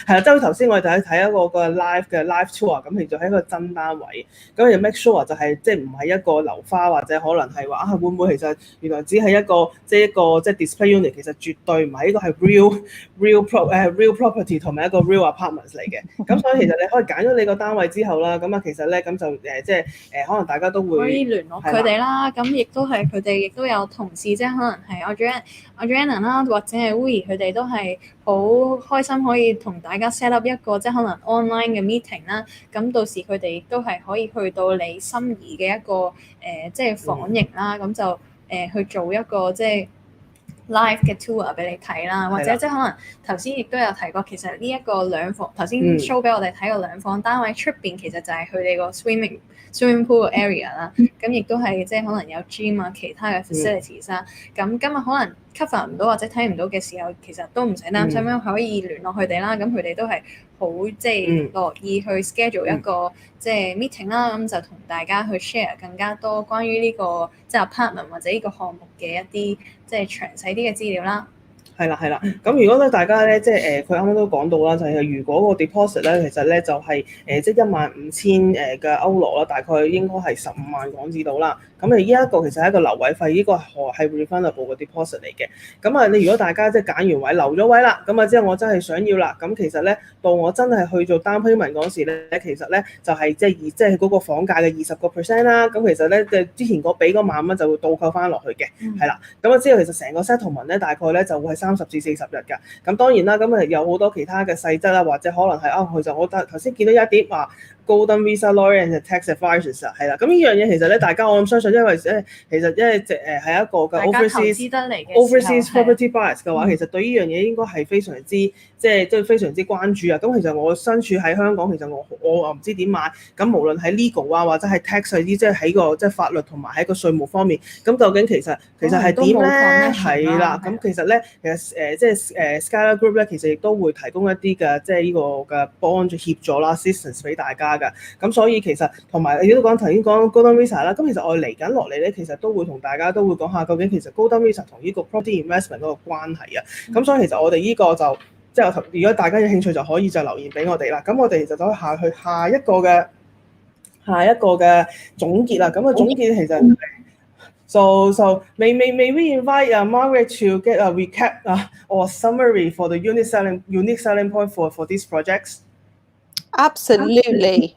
係啦。即係頭先我哋睇一個 live tour， 咁其實係一個真單位。咁就 make sure 就係即係唔係一個流花或者可能係話會唔會其實原來只係一個即係 display unit， 其實絕對唔係，呢個係 real property 同埋一個 real apartments 嚟嘅。咁所以其實你可以揀咗你個單位之後啦，咁啊其實咧咁就即係可能大家都會可以聯絡佢哋啦。咁亦都係佢哋亦都有同事，即係可能係Adriana 啦，或者係 Wui， 佢哋都係好開心可以同大家 set up 一個即係可能 online 嘅 meeting 啦。咁到時佢哋亦都係可以去到你心儀嘅一個即係房型啦。咁就去做一個即係 live 嘅 tour 俾你睇啦，或者即係可能頭先亦都有提過，其實呢一個兩房頭先 show 俾我哋睇個兩房單位出邊，其實就係佢哋個 swimming pool area 啦。咁亦都係即係可能有 gym 啊，其他嘅 facilities 啦。咁今日可能 cover 唔到或者睇唔到嘅時候，其實都唔使擔心，因為可以聯絡佢哋啦。咁佢哋都係好即係樂意去 schedule 一個即係 meeting 啦。咁就同大家去 share 更加多關於呢個即係 apartment 或者呢個項目嘅一啲即係詳細啲嘅資料啦。係啦，咁如果咧大家咧即係佢啱啱都講到啦，就係如果個 deposit 咧其實咧就係即係15,000嘅歐羅啦，大概應該係15萬港紙到啦。咁呢一個其實係一個留位費，呢個係 refundable 嘅 deposit 嚟嘅。咁啊，你如果大家即係揀完位留咗位啦，咁啊之後我真係想要啦，咁其實咧到我真係去做 down payment 嗰時咧，其實咧就係即係嗰個房價嘅20% 啦。咁其實咧之前俾嗰萬蚊就會倒扣翻落去嘅，係啦。咁啊之後其實成個 settlement 咧大概咧就會係30至40日㗎。咁當然啦，咁啊有好多其他嘅細則啦，或者可能係其實我頭先見到一啲話 Golden Visa Lawyer and Tax Advisors 係啦。咁呢樣嘢其實咧，大家我諗相信，因為其實係一個嘅 overseas property buyers 嘅話，其實對呢樣嘢應該係非常之非常之關注啊。咁其實我身處喺香港，其實我唔知點買。咁無論喺 legal 啊，或者係 tax 嗰啲，即係喺個法律同埋喺個稅務方面，咁究竟其實係點咧？係啦，咁其實咧，Skylar Group 咧，其實亦都會提供一啲嘅呢個嘅幫助協助啦 assistance 俾大家㗎。咁所以其實同埋亦都頭先講 Golden Visa 啦，咁其實我嚟緊落嚟咧，其實都會同大家都會講下究竟其實 Golden Visa 同呢個 property investment 嗰個關係啊。咁所以其實我哋呢個就如果大家有興趣就可以就留言俾我哋啦。咁我哋就走去下一個嘅總結啦。咁嘅總結其實So may we invite Margaret to get a recap or summary for the unique selling point for these projects? Absolutely.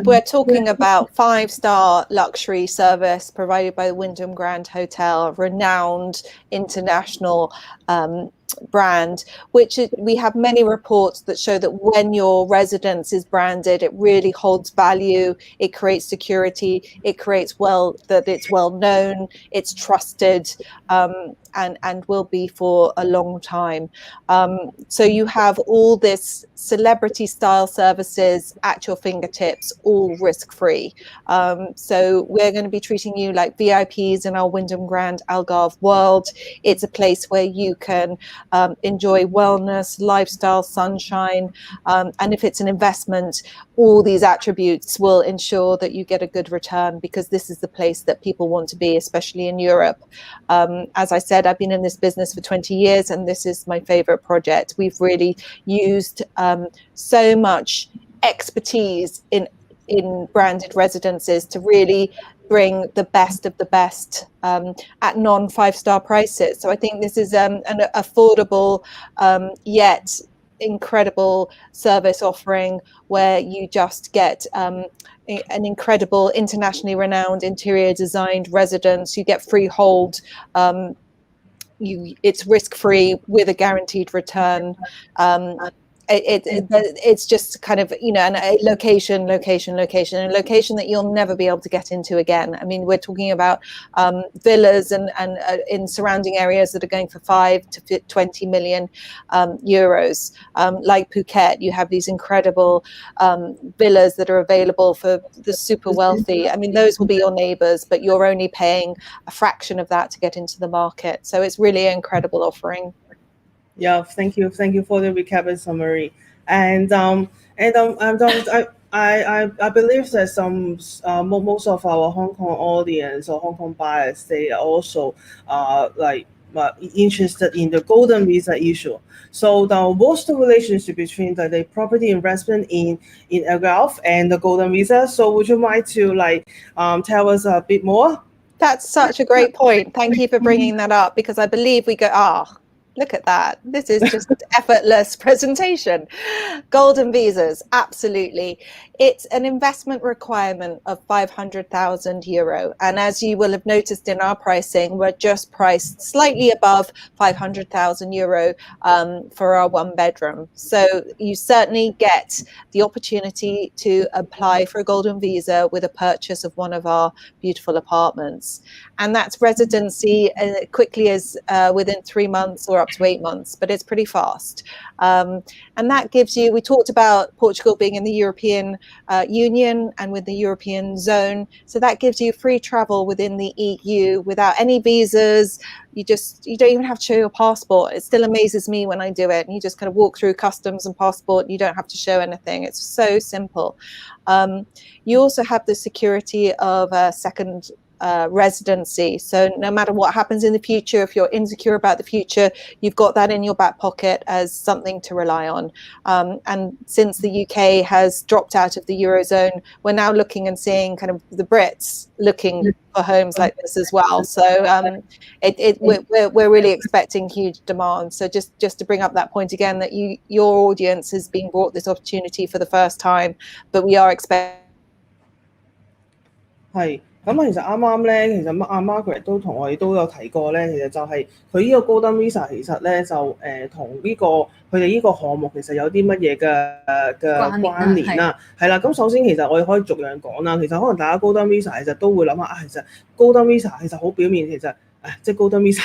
We're talking about 5-star luxury service provided by the Wyndham Grand Hotel, renowned international brand, which we have many reports that show that when your residence is branded, it really holds value, it creates security, it creates that it's well known, it's trusted, and will be for a long time. So you have all this celebrity style services at your fingertips, all risk-free. So we're going to be treating you like VIPs in our Wyndham Grand Algarve world. It's a place where you can enjoy wellness, lifestyle, sunshine, and if it's an investment, all these attributes will ensure that you get a good return, because this is the place that people want to be, especially in Europe. As I said, I've been in this business for 20 years and this is my favorite project. We've really used so much expertise in branded residences to really bring the best of the best at non-5-star prices. So I think this is an affordable yet incredible service offering where you just get an incredible internationally renowned interior designed residence. You get freehold, it's risk-free with a guaranteed return. It's just kind of, and a location that you'll never be able to get into again. I mean, we're talking about villas and in surrounding areas that are going for 5 to 20 million euros. Like Phuket, you have these incredible villas that are available for the super wealthy. I mean, those will be your neighbors, but you're only paying a fraction of that to get into the market. So it's really an incredible offering. Yeah, thank you for the recap and summary. And I believe that most of our Hong Kong audience or Hong Kong buyers, they are also interested in the golden visa issue. So what's the relationship between the property investment in Algarve and the golden visa? So would you mind to tell us a bit more? That's such a great point. Thank you for bringing that up, because I believe we go, look at that. This is just effortless presentation. Golden visas, absolutely. It's an investment requirement of 500,000 euro. And as you will have noticed in our pricing, we're just priced slightly above 500,000 euro for our 1-bedroom. So you certainly get the opportunity to apply for a golden visa with a purchase of one of our beautiful apartments. And that's residency quickly as within 3 months or up to 8 months, but it's pretty fast. And that gives you, we talked about Portugal being in the European Union and with the European zone. So that gives you free travel within the EU without any visas. You don't even have to show your passport. It still amazes me when I do it. And you just kind of walk through customs and passport. You don't have to show anything. It's so simple. You also have the security of a second residency. So no matter what happens in the future, if you're insecure about the future, you've got that in your back pocket as something to rely on. And since the UK has dropped out of the Eurozone, we're now looking and seeing kind of the Brits looking for homes like this as well. So we're really expecting huge demand. So just to bring up that point again, that your audience has been brought this opportunity for the first time, but we are expecting. 咁其實啱啱咧，其實阿 Margaret 都同我哋都有提過咧，其實就係佢呢個 Golden Visa 其實咧就同呢個佢哋呢個項目其實有啲乜嘢嘅關聯啦，係啦。咁首先其實我哋可以逐樣講啦。其實可能大家 Golden Visa 其實都會諗下其實 Golden Visa 其實好表面，其實即係 Golden Visa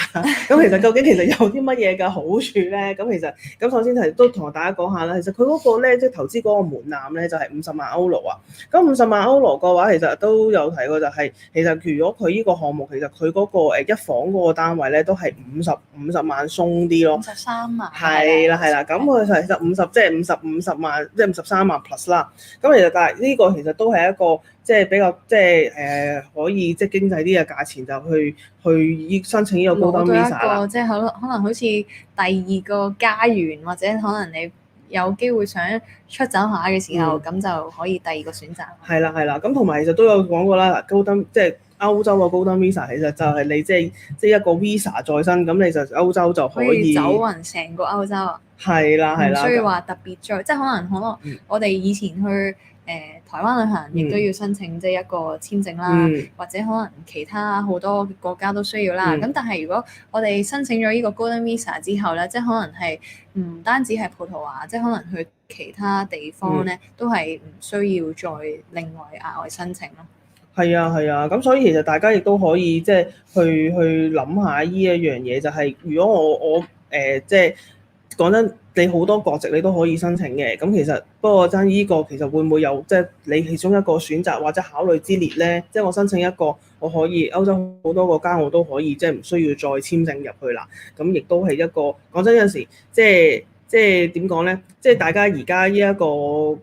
咁其實究竟其實有啲乜嘢嘅好處咧？咁其實咁首先都同大家講下啦。其實佢嗰個咧即係投資嗰個門檻咧就係50萬歐羅啊。咁50萬歐羅嘅話，其實都有提過就係其實如果佢呢個項目其實佢嗰個一房嗰個單位咧都係50萬鬆啲咯。53萬。係啦。咁佢其實50即係50萬即係53萬 plus 啦。咁其實但係呢個其實都係一個即係比較即係可以即係經濟啲嘅價錢就去申請呢個 Golden Visa 啦。即係可能好似第二個家園，或者可能你有機會想出走下嘅時候，咁就可以第二個選擇。係啦。咁同埋其實都有講過啦，Golden即係歐洲嘅 Golden Visa 其實就係你即係一個 Visa 在身，咁你就歐洲就可以走勻成個歐洲啊。係啦。唔需要話特別即係可能我哋以前去台灣旅行，亦都要申請即係一個簽證啦，或者可能其他好多國家都需要啦。咁但係如果我哋申請咗呢個 Golden Visa 之後咧，即係可能係唔單止係葡萄牙，即係可能去其他地方咧，都係唔需要再另外額外申請咯。係啊，咁所以其實大家亦都可以即係去諗下呢一樣嘢，就係如果我即係講真，你好多國籍你都可以申請嘅。咁其實不過真呢個其實會唔會有即係你其中一個選擇或者考慮之列咧？即係我申請一個，我可以歐洲好多國家我都可以即係唔需要再簽證入去啦。咁亦都係一個講真有陣時即係點講咧？即係大家而家呢一個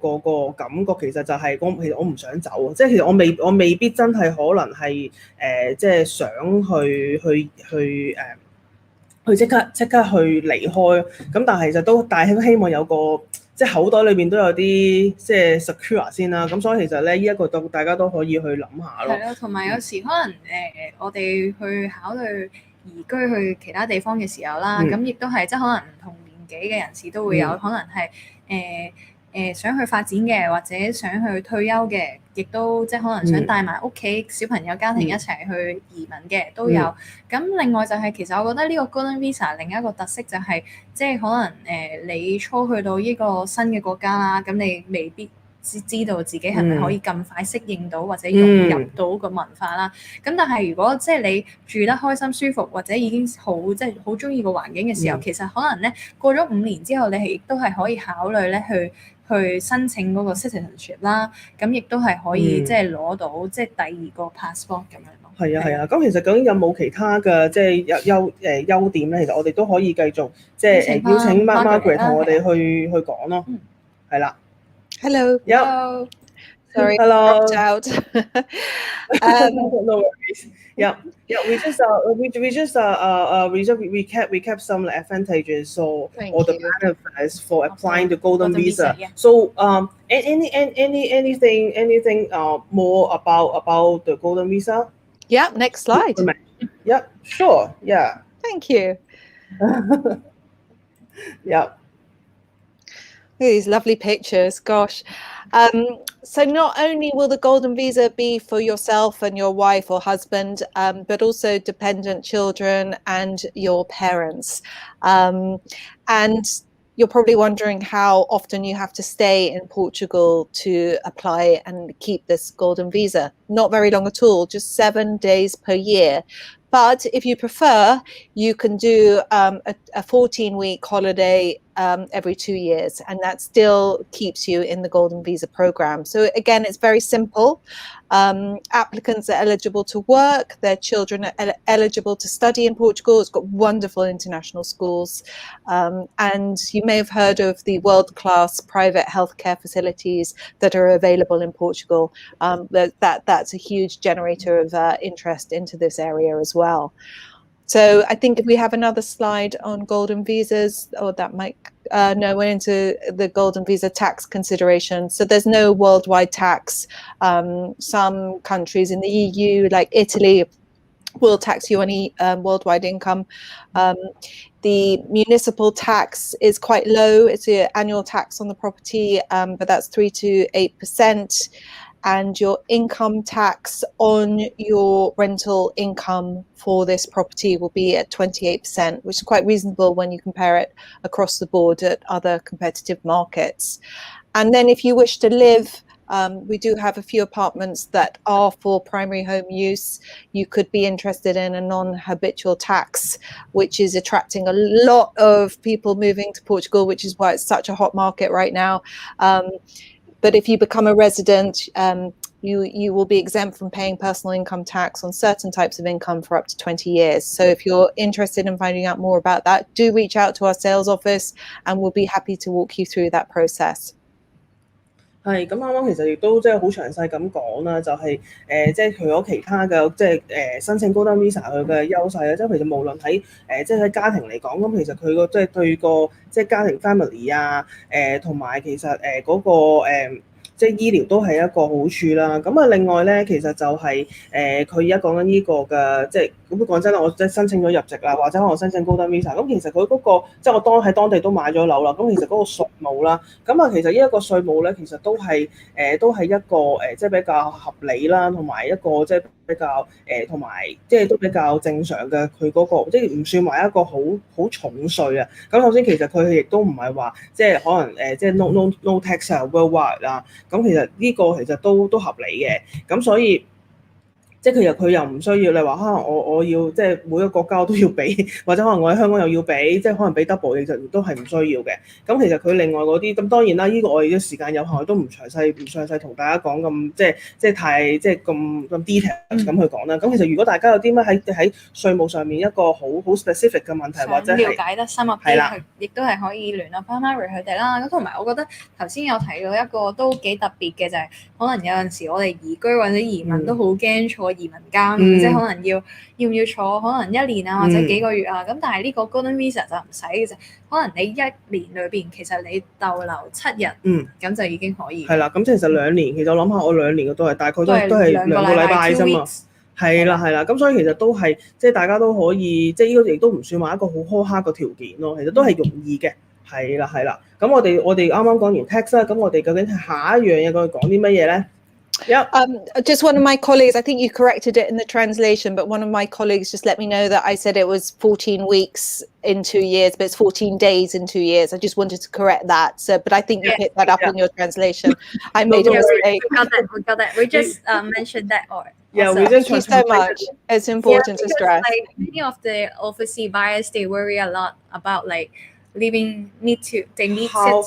感覺其實就係其實我唔想走啊！即係其實我未必真係可能係即係想去即刻去離開，咁但係其實都希望有個即係口袋裏邊都有啲即係 secure 先啦。咁所以其實咧呢一個大家都可有時可以去諗下咯。係咯，同埋有時可能我哋去考慮移居去其他地方嘅時候啦，咁亦都係即係可能唔同年紀嘅人士都會有可能係想去發展嘅，或者想去退休嘅，亦都即係可能想帶埋屋企小朋友家庭一齊去移民嘅都有。咁另外就係其實我覺得呢個 Golden Visa 另一個特色就係即係可能你初去到呢個新嘅國家啦，咁你未必知道自己係咪可以咁快適應到或者融入到個文化啦。咁但係如果即係你住得開心舒服，或者已經即係好中意個環境嘅時候，其實可能咧過咗5年之後，你亦都係可以考慮咧去申請嗰個 citizenship 啦。咁亦都係可以即係攞到即係第二個 passport 咁樣咯。係啊。咁其實究竟有冇其他嘅即係優點咧？其實我哋都可以繼續即係邀請 Margaret 同我哋去講咯。係啦。Hello. Yep. Sorry, Hello. dropped out. No worries. Yeah. We kept some advantages or the benefits for applying the Golden Visa. So anything more about the Golden Visa? Yeah. Next slide. Yeah. Sure. Yeah. Thank you. Yeah. These lovely pictures, gosh. So not only will the Golden Visa be for yourself and your wife or husband, but also dependent children and your parents. And you're probably wondering how often you have to stay in Portugal to apply and keep this Golden Visa. Not very long at all, just 7 days per year. But if you prefer, you can do a 14-week holiday every 2 years, and that still keeps you in the Golden Visa program. So again, it's very simple. Applicants are eligible to work, their children are eligible to study in Portugal. It's got wonderful international schools. And you may have heard of the world-class private healthcare facilities that are available in Portugal. That's a huge generator of interest into this area as well. So I think if we have another slide on golden visas, that might, no, we're into the golden visa tax consideration. So there's no worldwide tax. Some countries in the EU, like Italy, will tax you any worldwide income. The municipal tax is quite low. It's an annual tax on the property, but that's 3 to 8%. and your income tax on your rental income for this property will be at 28%, which is quite reasonable when you compare it across the board at other competitive markets. And then if you wish to live, we do have a few apartments that are for primary home use. You could be interested in a non-habitual tax, which is attracting a lot of people moving to Portugal, which is why it's such a hot market right now. But if you become a resident, you will be exempt from paying personal income tax on certain types of income for up to 20 years. So if you're interested in finding out more about that, do reach out to our sales office and we'll be happy to walk you through that process. 係咁啱啱其實亦都即係好詳細咁講啦，就係即係除咗其他嘅即係申請 Golden Visa 佢嘅優勢咧，即係其實無論喺即係喺家庭嚟講，咁其實佢個即係對個即係家庭 family 啊同埋其實嗰個即係醫療都係一個好處啦。咁啊，另外咧，其實就係佢而家講緊呢個嘅，即係咁講真啦，我即係申請咗入籍啦，或者可能申請 Golden Visa， 咁其實佢嗰個即係我喺當地都買咗樓啦，咁其實嗰個稅務啦，咁啊其實呢一個稅務咧，其實都係一個即係比較合理啦，同埋一個即係比較同埋即係都比較正常嘅，佢嗰個即係唔算話一個好重稅啊。咁首先其實佢亦都唔係話即係可能即係 no tax 啊 worldwide 啦。咁其實呢個其實都合理嘅，咁所以即係佢又唔需要你話可能我要即係每個國家都要俾，或者可能我喺香港又要俾，即係可能俾 double， 其實都係唔需要嘅。咁其實佢另外嗰啲，咁當然啦，呢個我哋嘅時間有限，我都唔詳細同大家講咁即係太即係咁 detail 咁去講啦。咁其實如果大家有啲乜喺稅務上面一個好 specific 嘅問題，或者了解得深入啲，亦都係可以聯絡翻 Mary 佢哋啦。咁同埋我覺得頭先有提到一個都幾特別嘅就係，可能有陣時我哋移居或者移民都好驚坐移民監，即係可能要唔要坐可能1年啊或者幾個月啊。咁但係呢個 Golden Visa 就唔使嘅啫，可能你1年裏邊其實你逗留7日，咁就已經可以。係啦，咁即係其實2年，其實我諗下我2年嘅都係大概都係2個禮拜啫嘛。係啦，咁所以其實都係即係大家都可以，即係呢個亦都唔算話一個好苛刻嘅條件咯，其實都係容易嘅。係啦，咁我哋啱啱講完 tax 啦，咁我哋究竟下一樣嘢佢講啲乜嘢咧？ Yep. Just one of my colleagues, I think you corrected it in the translation, but one of my colleagues just let me know that I said it was 14 weeks in 2 years, but it's 14 days in 2 years. I just wanted to correct that. So, but I think you picked that up in your translation. I made a mistake. We got that. We just mentioned that. We just thank you so much. It's important to stress. Like many of the overseas buyers, they worry a lot about like living like how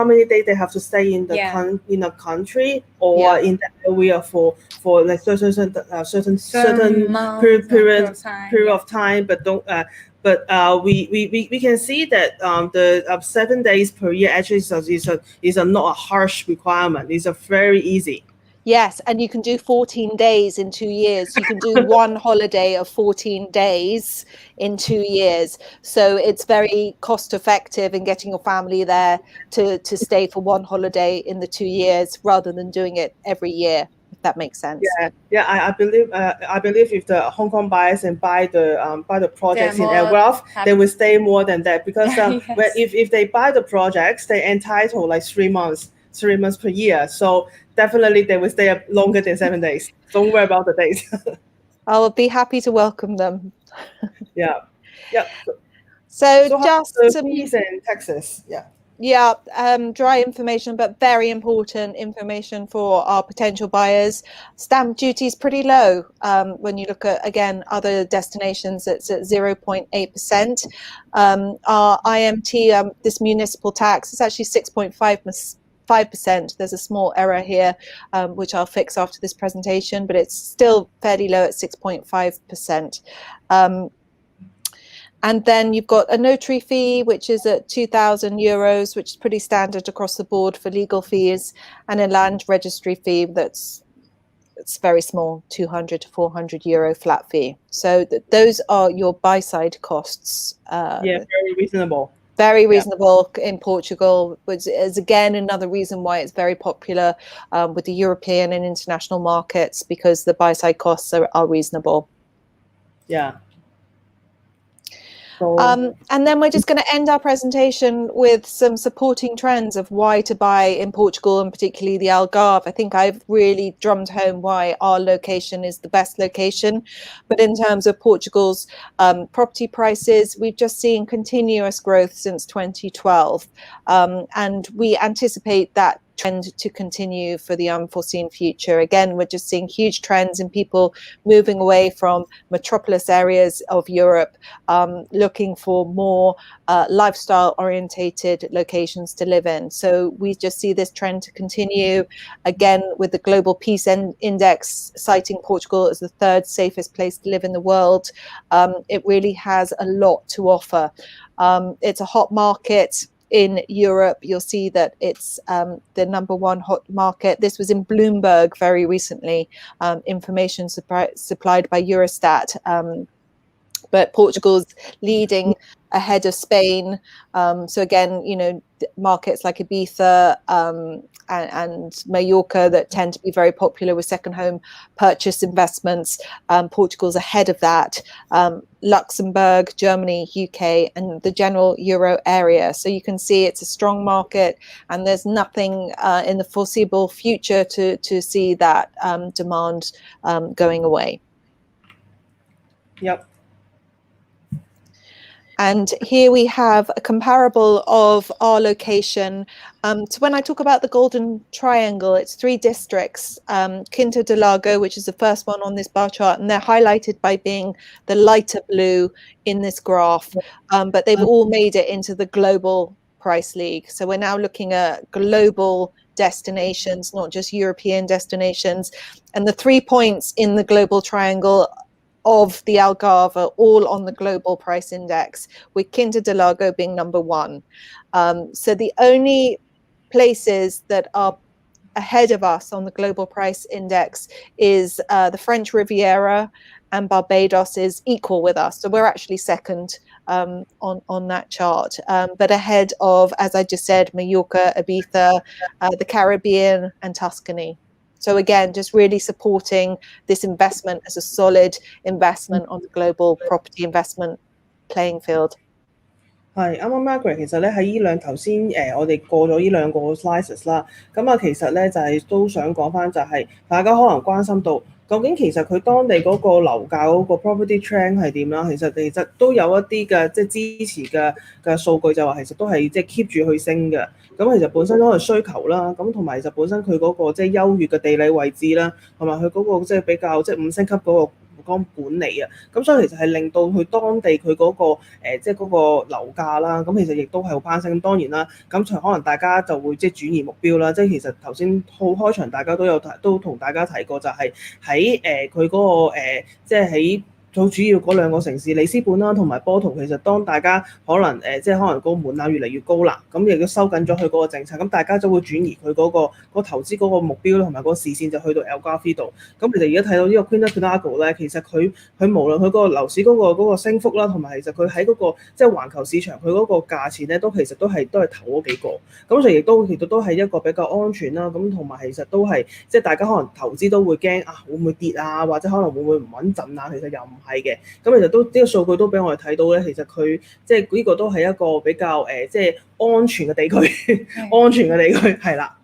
many days they have to stay in the in a country or in the area for like certain period of time, but don't we can see that the 7 days per year actually is not a harsh requirement. It's a very easy. Yes, and you can do 14 days in 2 years. You can do one holiday of 14 days in 2 years. So it's very cost effective in getting your family there to stay for one holiday in the 2 years rather than doing it every year, if that makes sense. I believe if the Hong Kong buyers and buy the projects in Algarve, they will stay more than that because if they buy the projects, they entitle like 3 months per year. So definitely they will stay longer than 7 days. Don't worry about the days. I'll be happy to welcome them. So just some fees and taxes. Dry information, but very important information for our potential buyers. Stamp duty is pretty low. When you look at, again, other destinations, it's at 0.8%. Our IMT, this municipal tax, is actually 6.5%. There's a small error here, which I'll fix after this presentation, but it's still fairly low at 6.5%. And then you've got a notary fee, which is at €2,000, which is pretty standard across the board for legal fees, and a land registry fee it's very small, €200 to €400 flat fee. So those are your buy-side costs. Very reasonable. Very reasonable in Portugal, which is again another reason why it's very popular with the European and international markets, because the buy-side costs are reasonable. And then we're just going to end our presentation with some supporting trends of why to buy in Portugal, and particularly the Algarve. I think I've really drummed home why our location is the best location. But in terms of Portugal's property prices, we've just seen continuous growth since 2012. And we anticipate that trend to continue for the unforeseen future. Again, we're just seeing huge trends in people moving away from metropolis areas of Europe, looking for more lifestyle orientated locations to live in. So we just see this trend to continue, again with the Global Peace Index citing Portugal as the third safest place to live in the world. It really has a lot to offer. It's a hot market. In Europe, you'll see that it's the number one hot market. This was in Bloomberg very recently, information supplied by Eurostat. But Portugal's leading ahead of Spain. So again, you know, markets like Ibiza and Mallorca that tend to be very popular with second home purchase investments. Portugal's ahead of that. Luxembourg, Germany, UK, and the general Euro area. So you can see it's a strong market, and there's nothing in the foreseeable future to see that demand going away. Yep. And here we have a comparable of our location. So when I talk about the Golden Triangle, it's 3 districts, Quinta Do Lago, which is the first one on this bar chart, and they're highlighted by being the lighter blue in this graph, but they've all made it into the global price league. So we're now looking at global destinations, not just European destinations. And the 3 points in the Global Triangle of the Algarve are all on the global price index, with Quinta Do Lago being number 1. So the only places that are ahead of us on the global price index is the French Riviera, and Barbados is equal with us. So we're actually second on that chart, but ahead of, as I just said, Mallorca, Ibiza, the Caribbean, and Tuscany. So again, just really supporting this investment as a solid investment on the global property investment playing field. 係啱啱 Margaret 其實咧喺依兩頭先我哋過咗依兩個 slides 啦，咁啊其實咧就係都想講翻就係大家可能關心到究竟其實佢當地嗰個樓價嗰個 property trend 係點啦？其實都有一啲嘅即係支持嘅數據就話其實都係即係 keep 住去升嘅。咁其實本身都係需求啦，咁同埋其實本身佢嗰個即係優越嘅地理位置啦，同埋佢嗰個即係比較即係5星級嗰個管理啊，咁所以其實係令到佢當地佢嗰個即係嗰個樓價啦，咁其實亦都係好攀升。咁當然啦，咁可能大家就會即係轉移目標啦。即係其實頭先開場大家都同大家提過，就係喺佢嗰個即係喺好主要嗰兩個城市里斯本啦同埋波圖，其實當大家可能即係可能個門檻越嚟越高啦，咁亦都收緊咗佢嗰個政策，咁大家就會轉移佢嗰個投資嗰個目標同埋嗰個視線就去到 Algarve 度。咁其實而家睇到呢個 Quinta Do Lago 咧，其實佢無論佢嗰個樓市嗰個升幅啦，同埋其實佢喺嗰個即係環球市場佢嗰個價錢咧，其實都係頭嗰幾個。咁所以其實都係一個比較安全啦。咁同埋其實都係即係大家可能投資都會驚啊，會唔會跌啊，或者可能會唔會唔穩陣啊？其實又唔係嘅，咁其實都呢個數據都俾我哋睇到咧，其實佢即係呢個都係一個比較即係安全嘅地區，安全嘅地區係啦。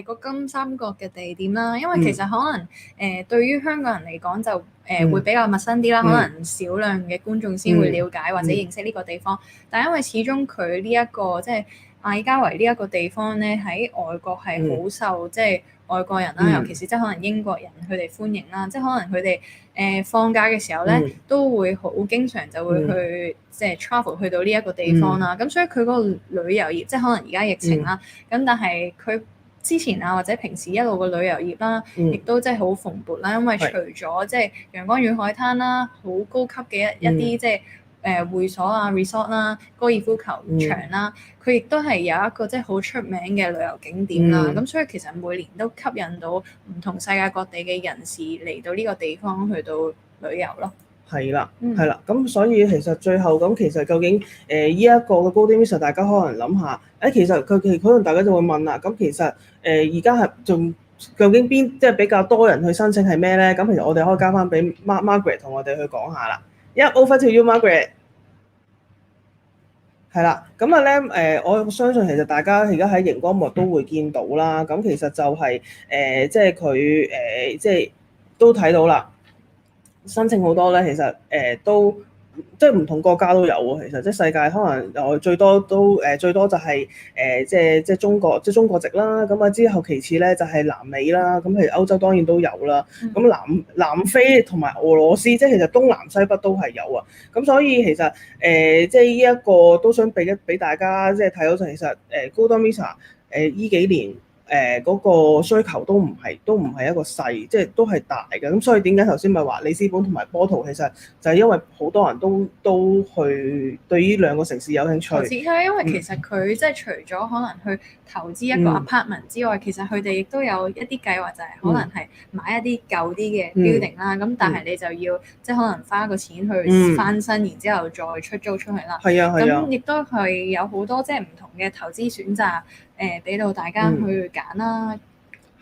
個金三角嘅地點啦，因為其實可能對於香港人嚟講就會比較陌生啲啦，可能少量嘅觀眾先會了解或者認識呢個地方，但因為始終佢呢一個即係阿爾加維呢一個地方咧，喺外國係好受即係外國人啦，尤其是即係可能英國人佢哋歡迎啦，即係可能佢哋放假嘅時候咧，都會好經常就會去即係 travel 去到呢一個地方啦。咁所以佢嗰個旅遊業即係可能而家疫情啦，咁但係佢之前啊或者平時一路個旅遊業啦，亦都即係好蓬勃啦，因為除咗即係陽光與海灘啦，好高級嘅一啲即係會所啊 resort 啦、高爾夫球場啦，佢亦都係有一個即係好出名嘅旅遊景點啦。咁所以其實每年都吸引到唔同世界各地嘅人士嚟到呢個地方去到旅遊咯。係啦，係啦，咁所以其實最後咁其實究竟呢一個嘅 Golden Visa 大家可能諗下，其實佢可能大家就會問啦，咁其實而家係仲究竟邊即係比較多人去申請係咩咧？咁其實我哋可以交翻俾 Margaret 同我哋去講下啦。Over to you, Margaret. 係啦，咁啊咧我相信其實大家而家喺熒光幕都會見到啦。咁其實就係、即係佢即係都睇到啦，申請好多咧，其實都即係唔同國家都有喎。其實即係世界可能最多就係即係中國籍啦。咁啊之後其次咧就係南美啦。咁其實歐洲當然都有啦。咁南非同埋俄羅斯，即係其實東南西北都係有啊。咁所以其實即係呢一個都想俾大家即係睇到就其實Golden Visa 依幾年。嗰個需求都唔係一個細，即係都係大嘅。咁所以點解頭先咪話里斯本同埋波圖其實就係因為好多人都去對呢兩個城市有興趣。投資係因為其實佢即係除咗可能去投資一個 apartment 之外，其實佢哋亦都有一啲計劃，就係可能係買一啲舊啲嘅 building 啦。咁但係你就要即係可能花個錢去翻新，然之後再出租出去啦。係啊。咁亦都係有好多即係唔同嘅投資選擇。俾到大家去揀啦。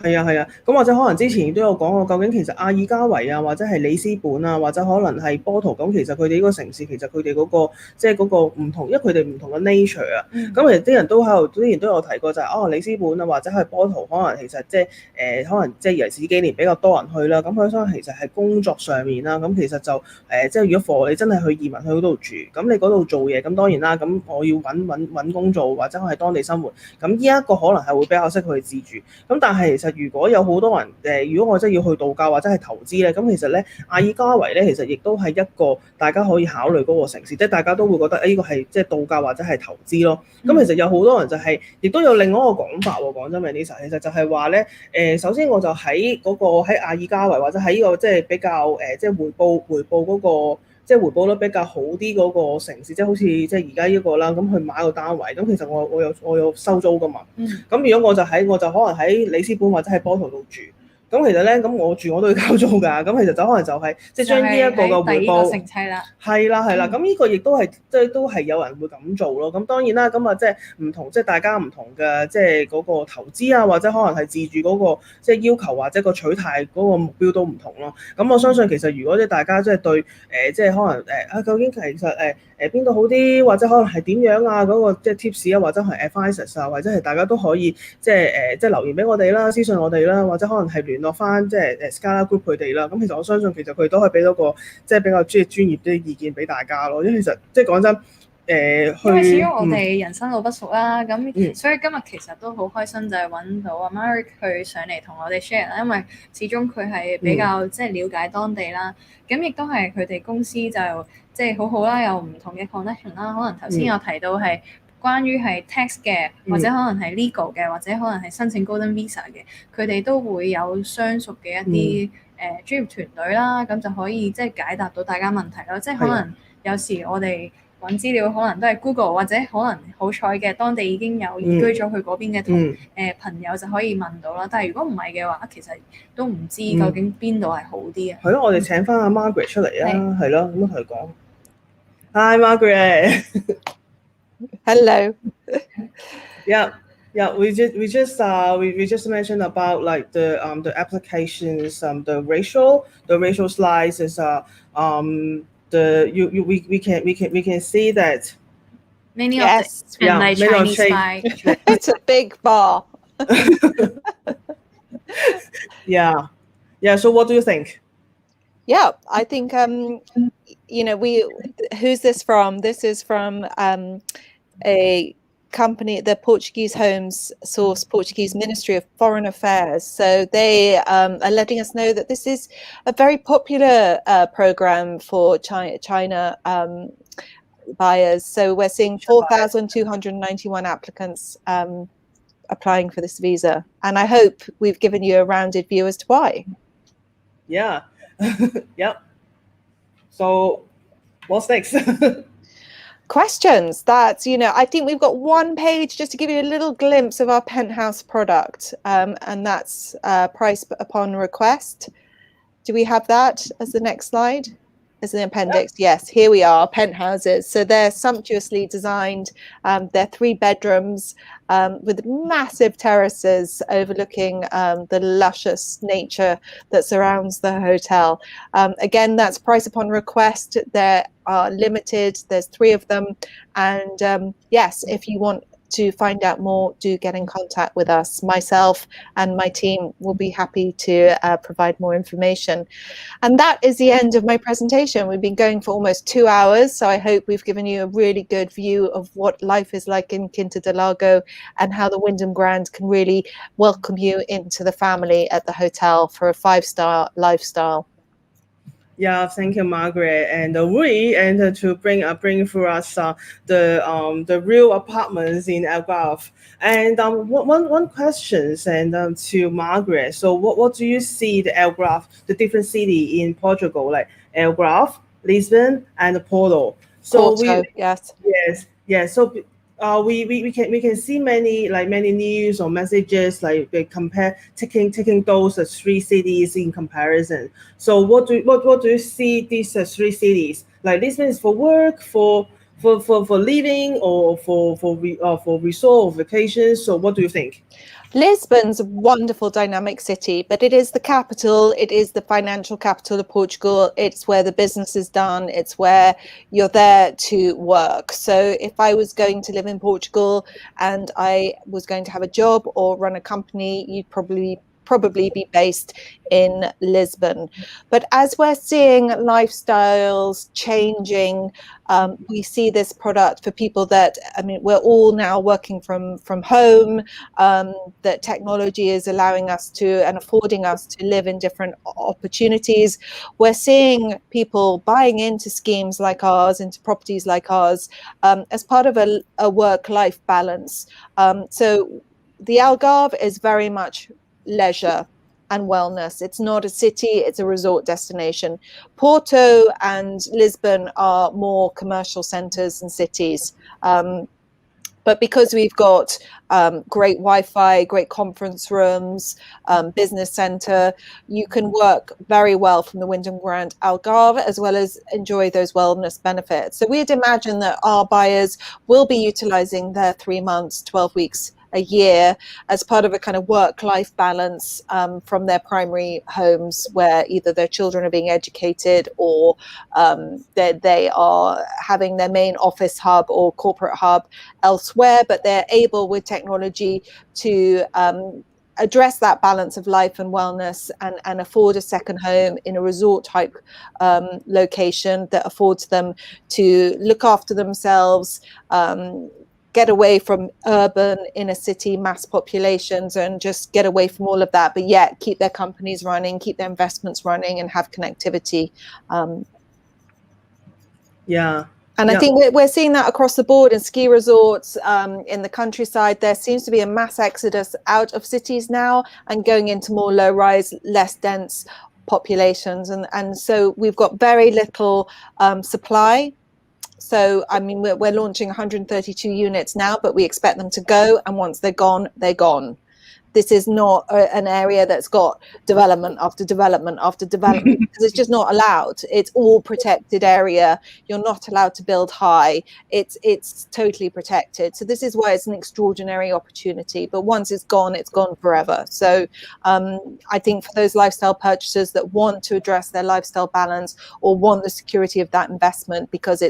係啊，咁或者可能之前都有講過，究竟其實阿爾加維啊，或者係里斯本啊，或者可能係波圖咁，其實佢哋呢個城市其實佢哋嗰個即係嗰個唔同，因為佢哋唔同嘅 nature 啊。咁其實啲人都喺度，之前都有提過就係里斯本啊，或者係波圖，可能其實即係可能即係尤其是幾年比較多人去啦。咁佢所以其實係工作上面啦。咁其實就即係如果你真係去移民去嗰度住，咁你嗰度做嘢，咁當然啦。咁我要揾工做，或者我喺當地生活，咁呢一個可能係會比較適合去自住。咁但係其實如果有好多人如果我真係要去度假或者係投資咧，咁其實咧阿爾加維咧，其實亦都係一個大家可以考慮嗰個城市，即係大家都會覺得呢個係即係度假或者係投資咯。咁其實有好多人就係亦都有另外一個講法喎。講真，Vanessa，其實就係話咧首先我就喺喺阿爾加維或者喺呢個即係比較即係回報嗰個。即係回報率比較好啲嗰個城市，即係好似即係而家呢個啦，咁去買個單位，咁其實我有收租㗎嘛。咁如果我就可能喺里斯本或者喺波圖度住。咁其實咧，咁我住我都要交租㗎。咁其實就可能就係即係將呢一個嘅回報係啦。咁呢個亦都係即係都係有人會咁做咯。咁當然啦，咁啊即係唔同，即係大家唔同嘅即係嗰個投資啊，或者可能係自住嗰個即係要求或者個取態嗰個目標都唔同咯。咁我相信其實如果即係大家即係對即係可能究竟其實邊度好啲，或者可能係點樣啊嗰個即係 tips 啊，或者係 advice 啊，或者係大家都可以即係即係留言俾我哋啦，私信我哋啦，或者可能係聯絡翻即係Scala Group 佢哋啦。咁其實我相信其實佢哋都可以俾到個即係比較專業啲意見俾大家咯。因為其實即係講真因為始終我哋人生路不熟啦，咁所以今日其實都好開心就係揾到阿 Mark 去上嚟同我哋 share 啦，因為始終佢係比較即係了解當地啦，咁亦都係佢哋公司就即係好好啦，有唔同嘅 connection 啦，可能頭先有提到係關於係 tax 嘅，或者可能係 legal 嘅，或者可能係申請 Golden Visa 嘅，佢哋都會有相熟嘅一啲專業團隊啦，咁就可以即係解答到大家問題咯，即係可能有時我哋揾資料可能都係 Google， 或者可能好彩嘅當地已經有移居咗去嗰邊嘅朋友就可以問到啦。但係如果唔係嘅話，其實都唔知究竟邊度係好啲啊。係咯，我哋請翻阿 Margaret 出嚟啊，係咯，咁同佢講。Hi Margaret. Hello. Yeah. We just mentioned about like the applications, the racial slides is we can see that many of the Chinese by it's a big bar. Yeah. So what do you think? Yeah, I think who's this from? This is from a company, the Portuguese Homes Source Portuguese Ministry of Foreign Affairs. So they are letting us know that this is a very popular program for China buyers. So we're seeing 4,291 applicants applying for this visa. And I hope we've given you a rounded view as to why. Yeah. Yep. So what's next? Questions that, I think we've got one page just to give you a little glimpse of our penthouse product, and that's price upon request. Do we have that as the next slide? As an appendix, yes, here we are, penthouses. So they're sumptuously designed. They're 3 bedrooms with massive terraces overlooking the luscious nature that surrounds the hotel. Again, that's price upon request. There are limited. There's 3 of them. And yes, if you want to find out more, do get in contact with us. Myself and my team will be happy to provide more information. And that is the end of my presentation. We've been going for almost 2 hours, so I hope we've given you a really good view of what life is like in Quinta do Lago and how the Wyndham Grand can really welcome you into the family at the hotel for a 5-star lifestyle. Yeah, thank you, Margaret, and to bring for us the real apartments in Algarve. And one question and to Margaret. So what do you see the Algarve, the different city in Portugal, like Algarve, Lisbon, and Porto? So Porto, yes. Yes. So we can see many news or messages like they compare taking those 3 cities in comparison. So what do you see these 3 cities? Like Lisbon is for work, for living, or for resort or vacations. So what do you think? Lisbon's a wonderful dynamic city, but it is the capital. It is the financial capital of Portugal. It's where the business is done. It's where you're there to work. So if I was going to live in Portugal and I was going to have a job or run a company, you'd probably be based in Lisbon. But as we're seeing lifestyles changing, we see this product for people that, I mean, we're all now working from home, that technology is allowing us to and affording us to live in different opportunities. We're seeing people buying into schemes like ours, into properties like ours, as part of a work-life balance. So the Algarve is very much leisure and wellness. It's not a city, it's a resort destination. Porto and Lisbon are more commercial centers and cities. But because we've got great Wi-Fi, great conference rooms, business center, you can work very well from the Wyndham Grand Algarve, as well as enjoy those wellness benefits. So we'd imagine that our buyers will be utilizing their 3 months, 12 weeks a year as part of a kind of work-life balance from their primary homes, where either their children are being educated or they are having their main office hub or corporate hub elsewhere, but they're able with technology to address that balance of life and wellness and afford a second home in a resort type location that affords them to look after themselves, get away from urban inner city mass populations and just get away from all of that, but yet keep their companies running, keep their investments running, and have connectivity. And I think we're seeing that across the board in ski resorts, in the countryside. There seems to be a mass exodus out of cities now and going into more low-rise, less dense populations. And so we've got very little supply. So, I mean, we're launching 132 units now, but we expect them to go. And once they're gone, they're gone. This is not an area that's got development after development after development, because it's just not allowed. It's all protected area. You're not allowed to build high. It's totally protected. So this is why it's an extraordinary opportunity. But once it's gone forever. So I think for those lifestyle purchasers that want to address their lifestyle balance or want the security of that investment because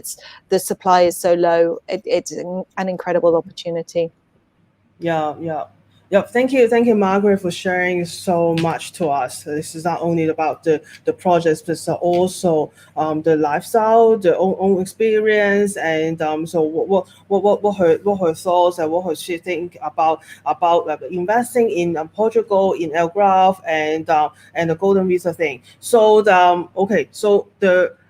the supply is so low, it's an incredible opportunity. Yeah, thank you, Margaret, for sharing so much to us. This is not only about the projects, but also the lifestyle, the own experience, and so what her thoughts and what she think about investing in Portugal, in Algarve, and the Golden Visa thing. So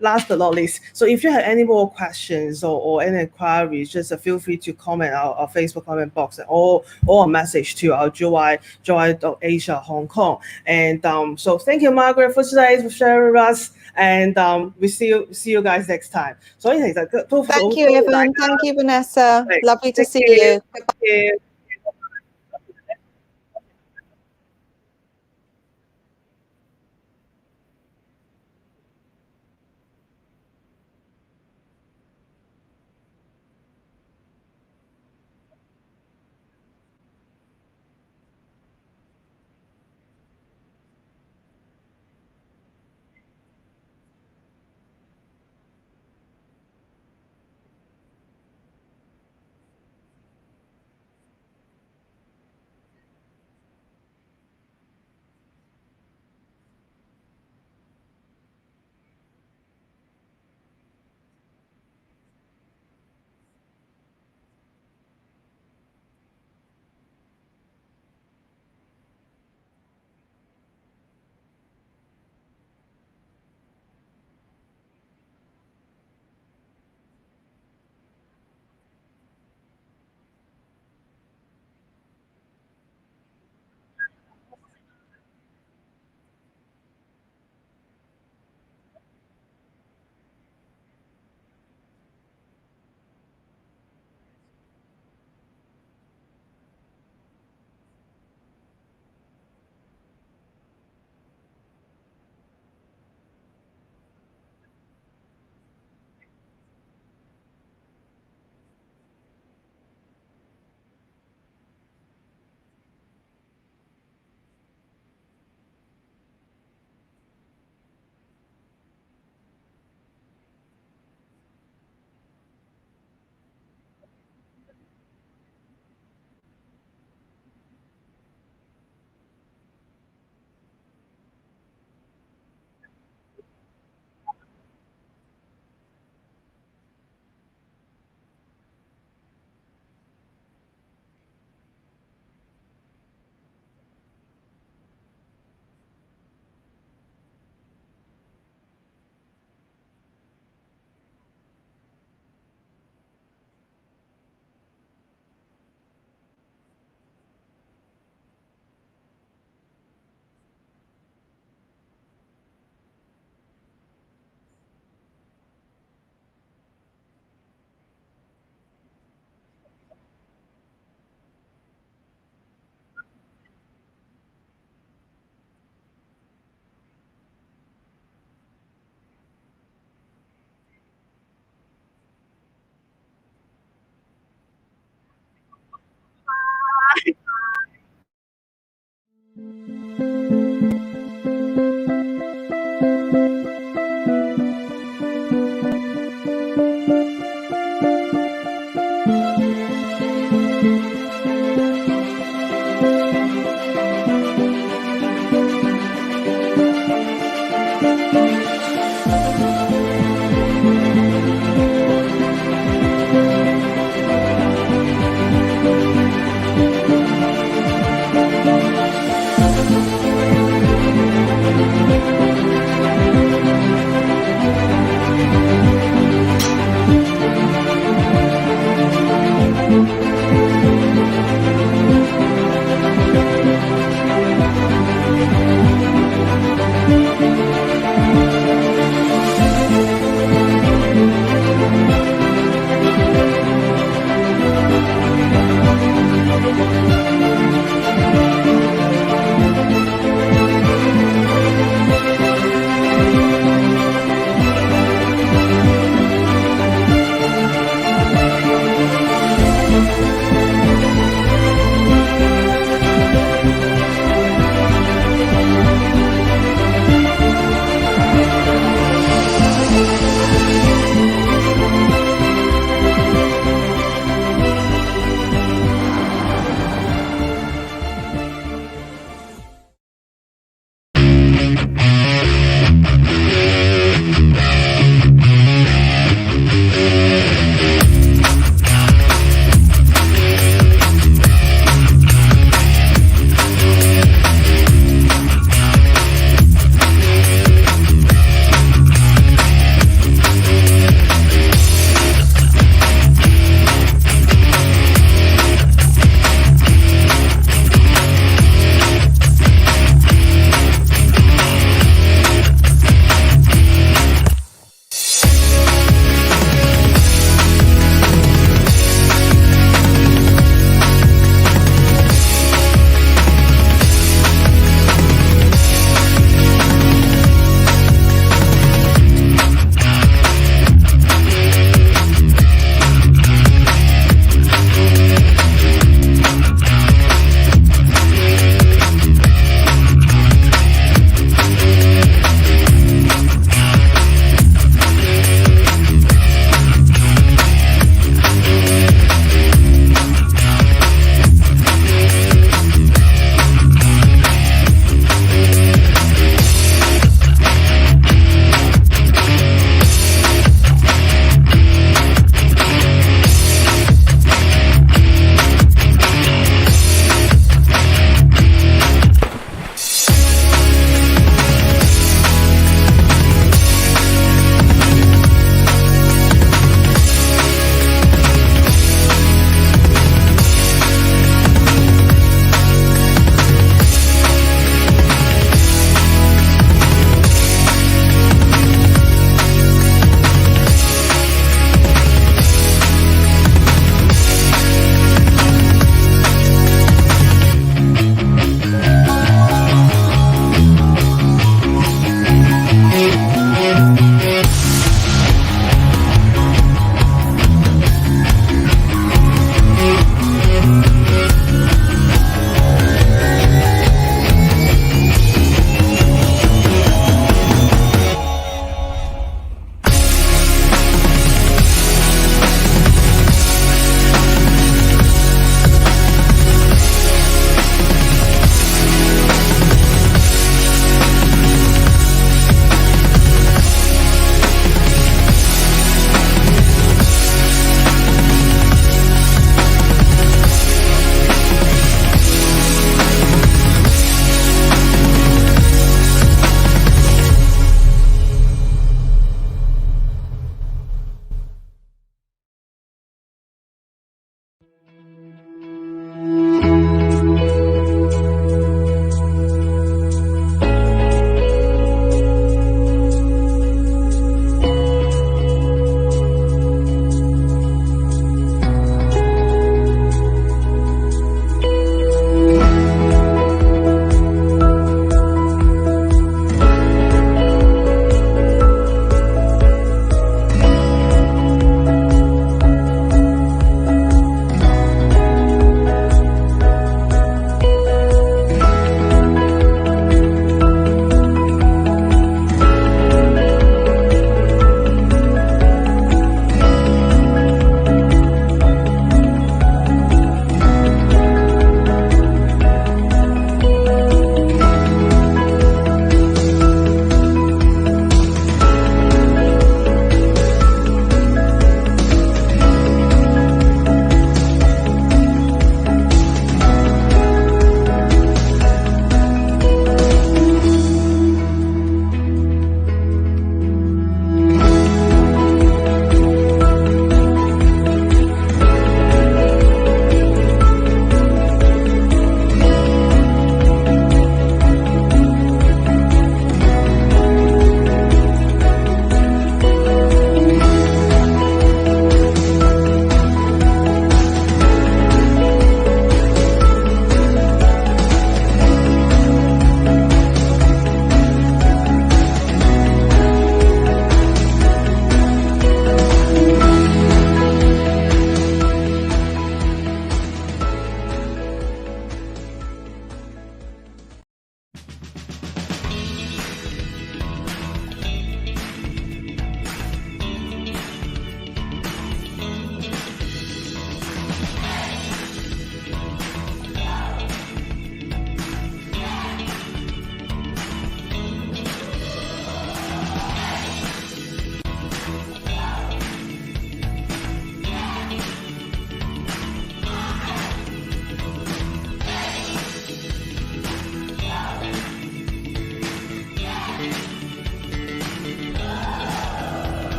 last but not least, so if you have any more questions or any inquiries, just feel free to comment our Facebook comment box or a message to our Juwai.Asia Hong Kong. And so thank you, Margaret, for today, for sharing with us. And we see you guys next time. So Thank you, Evan. Thank you, Vanessa. Lovely to see you. Thank you.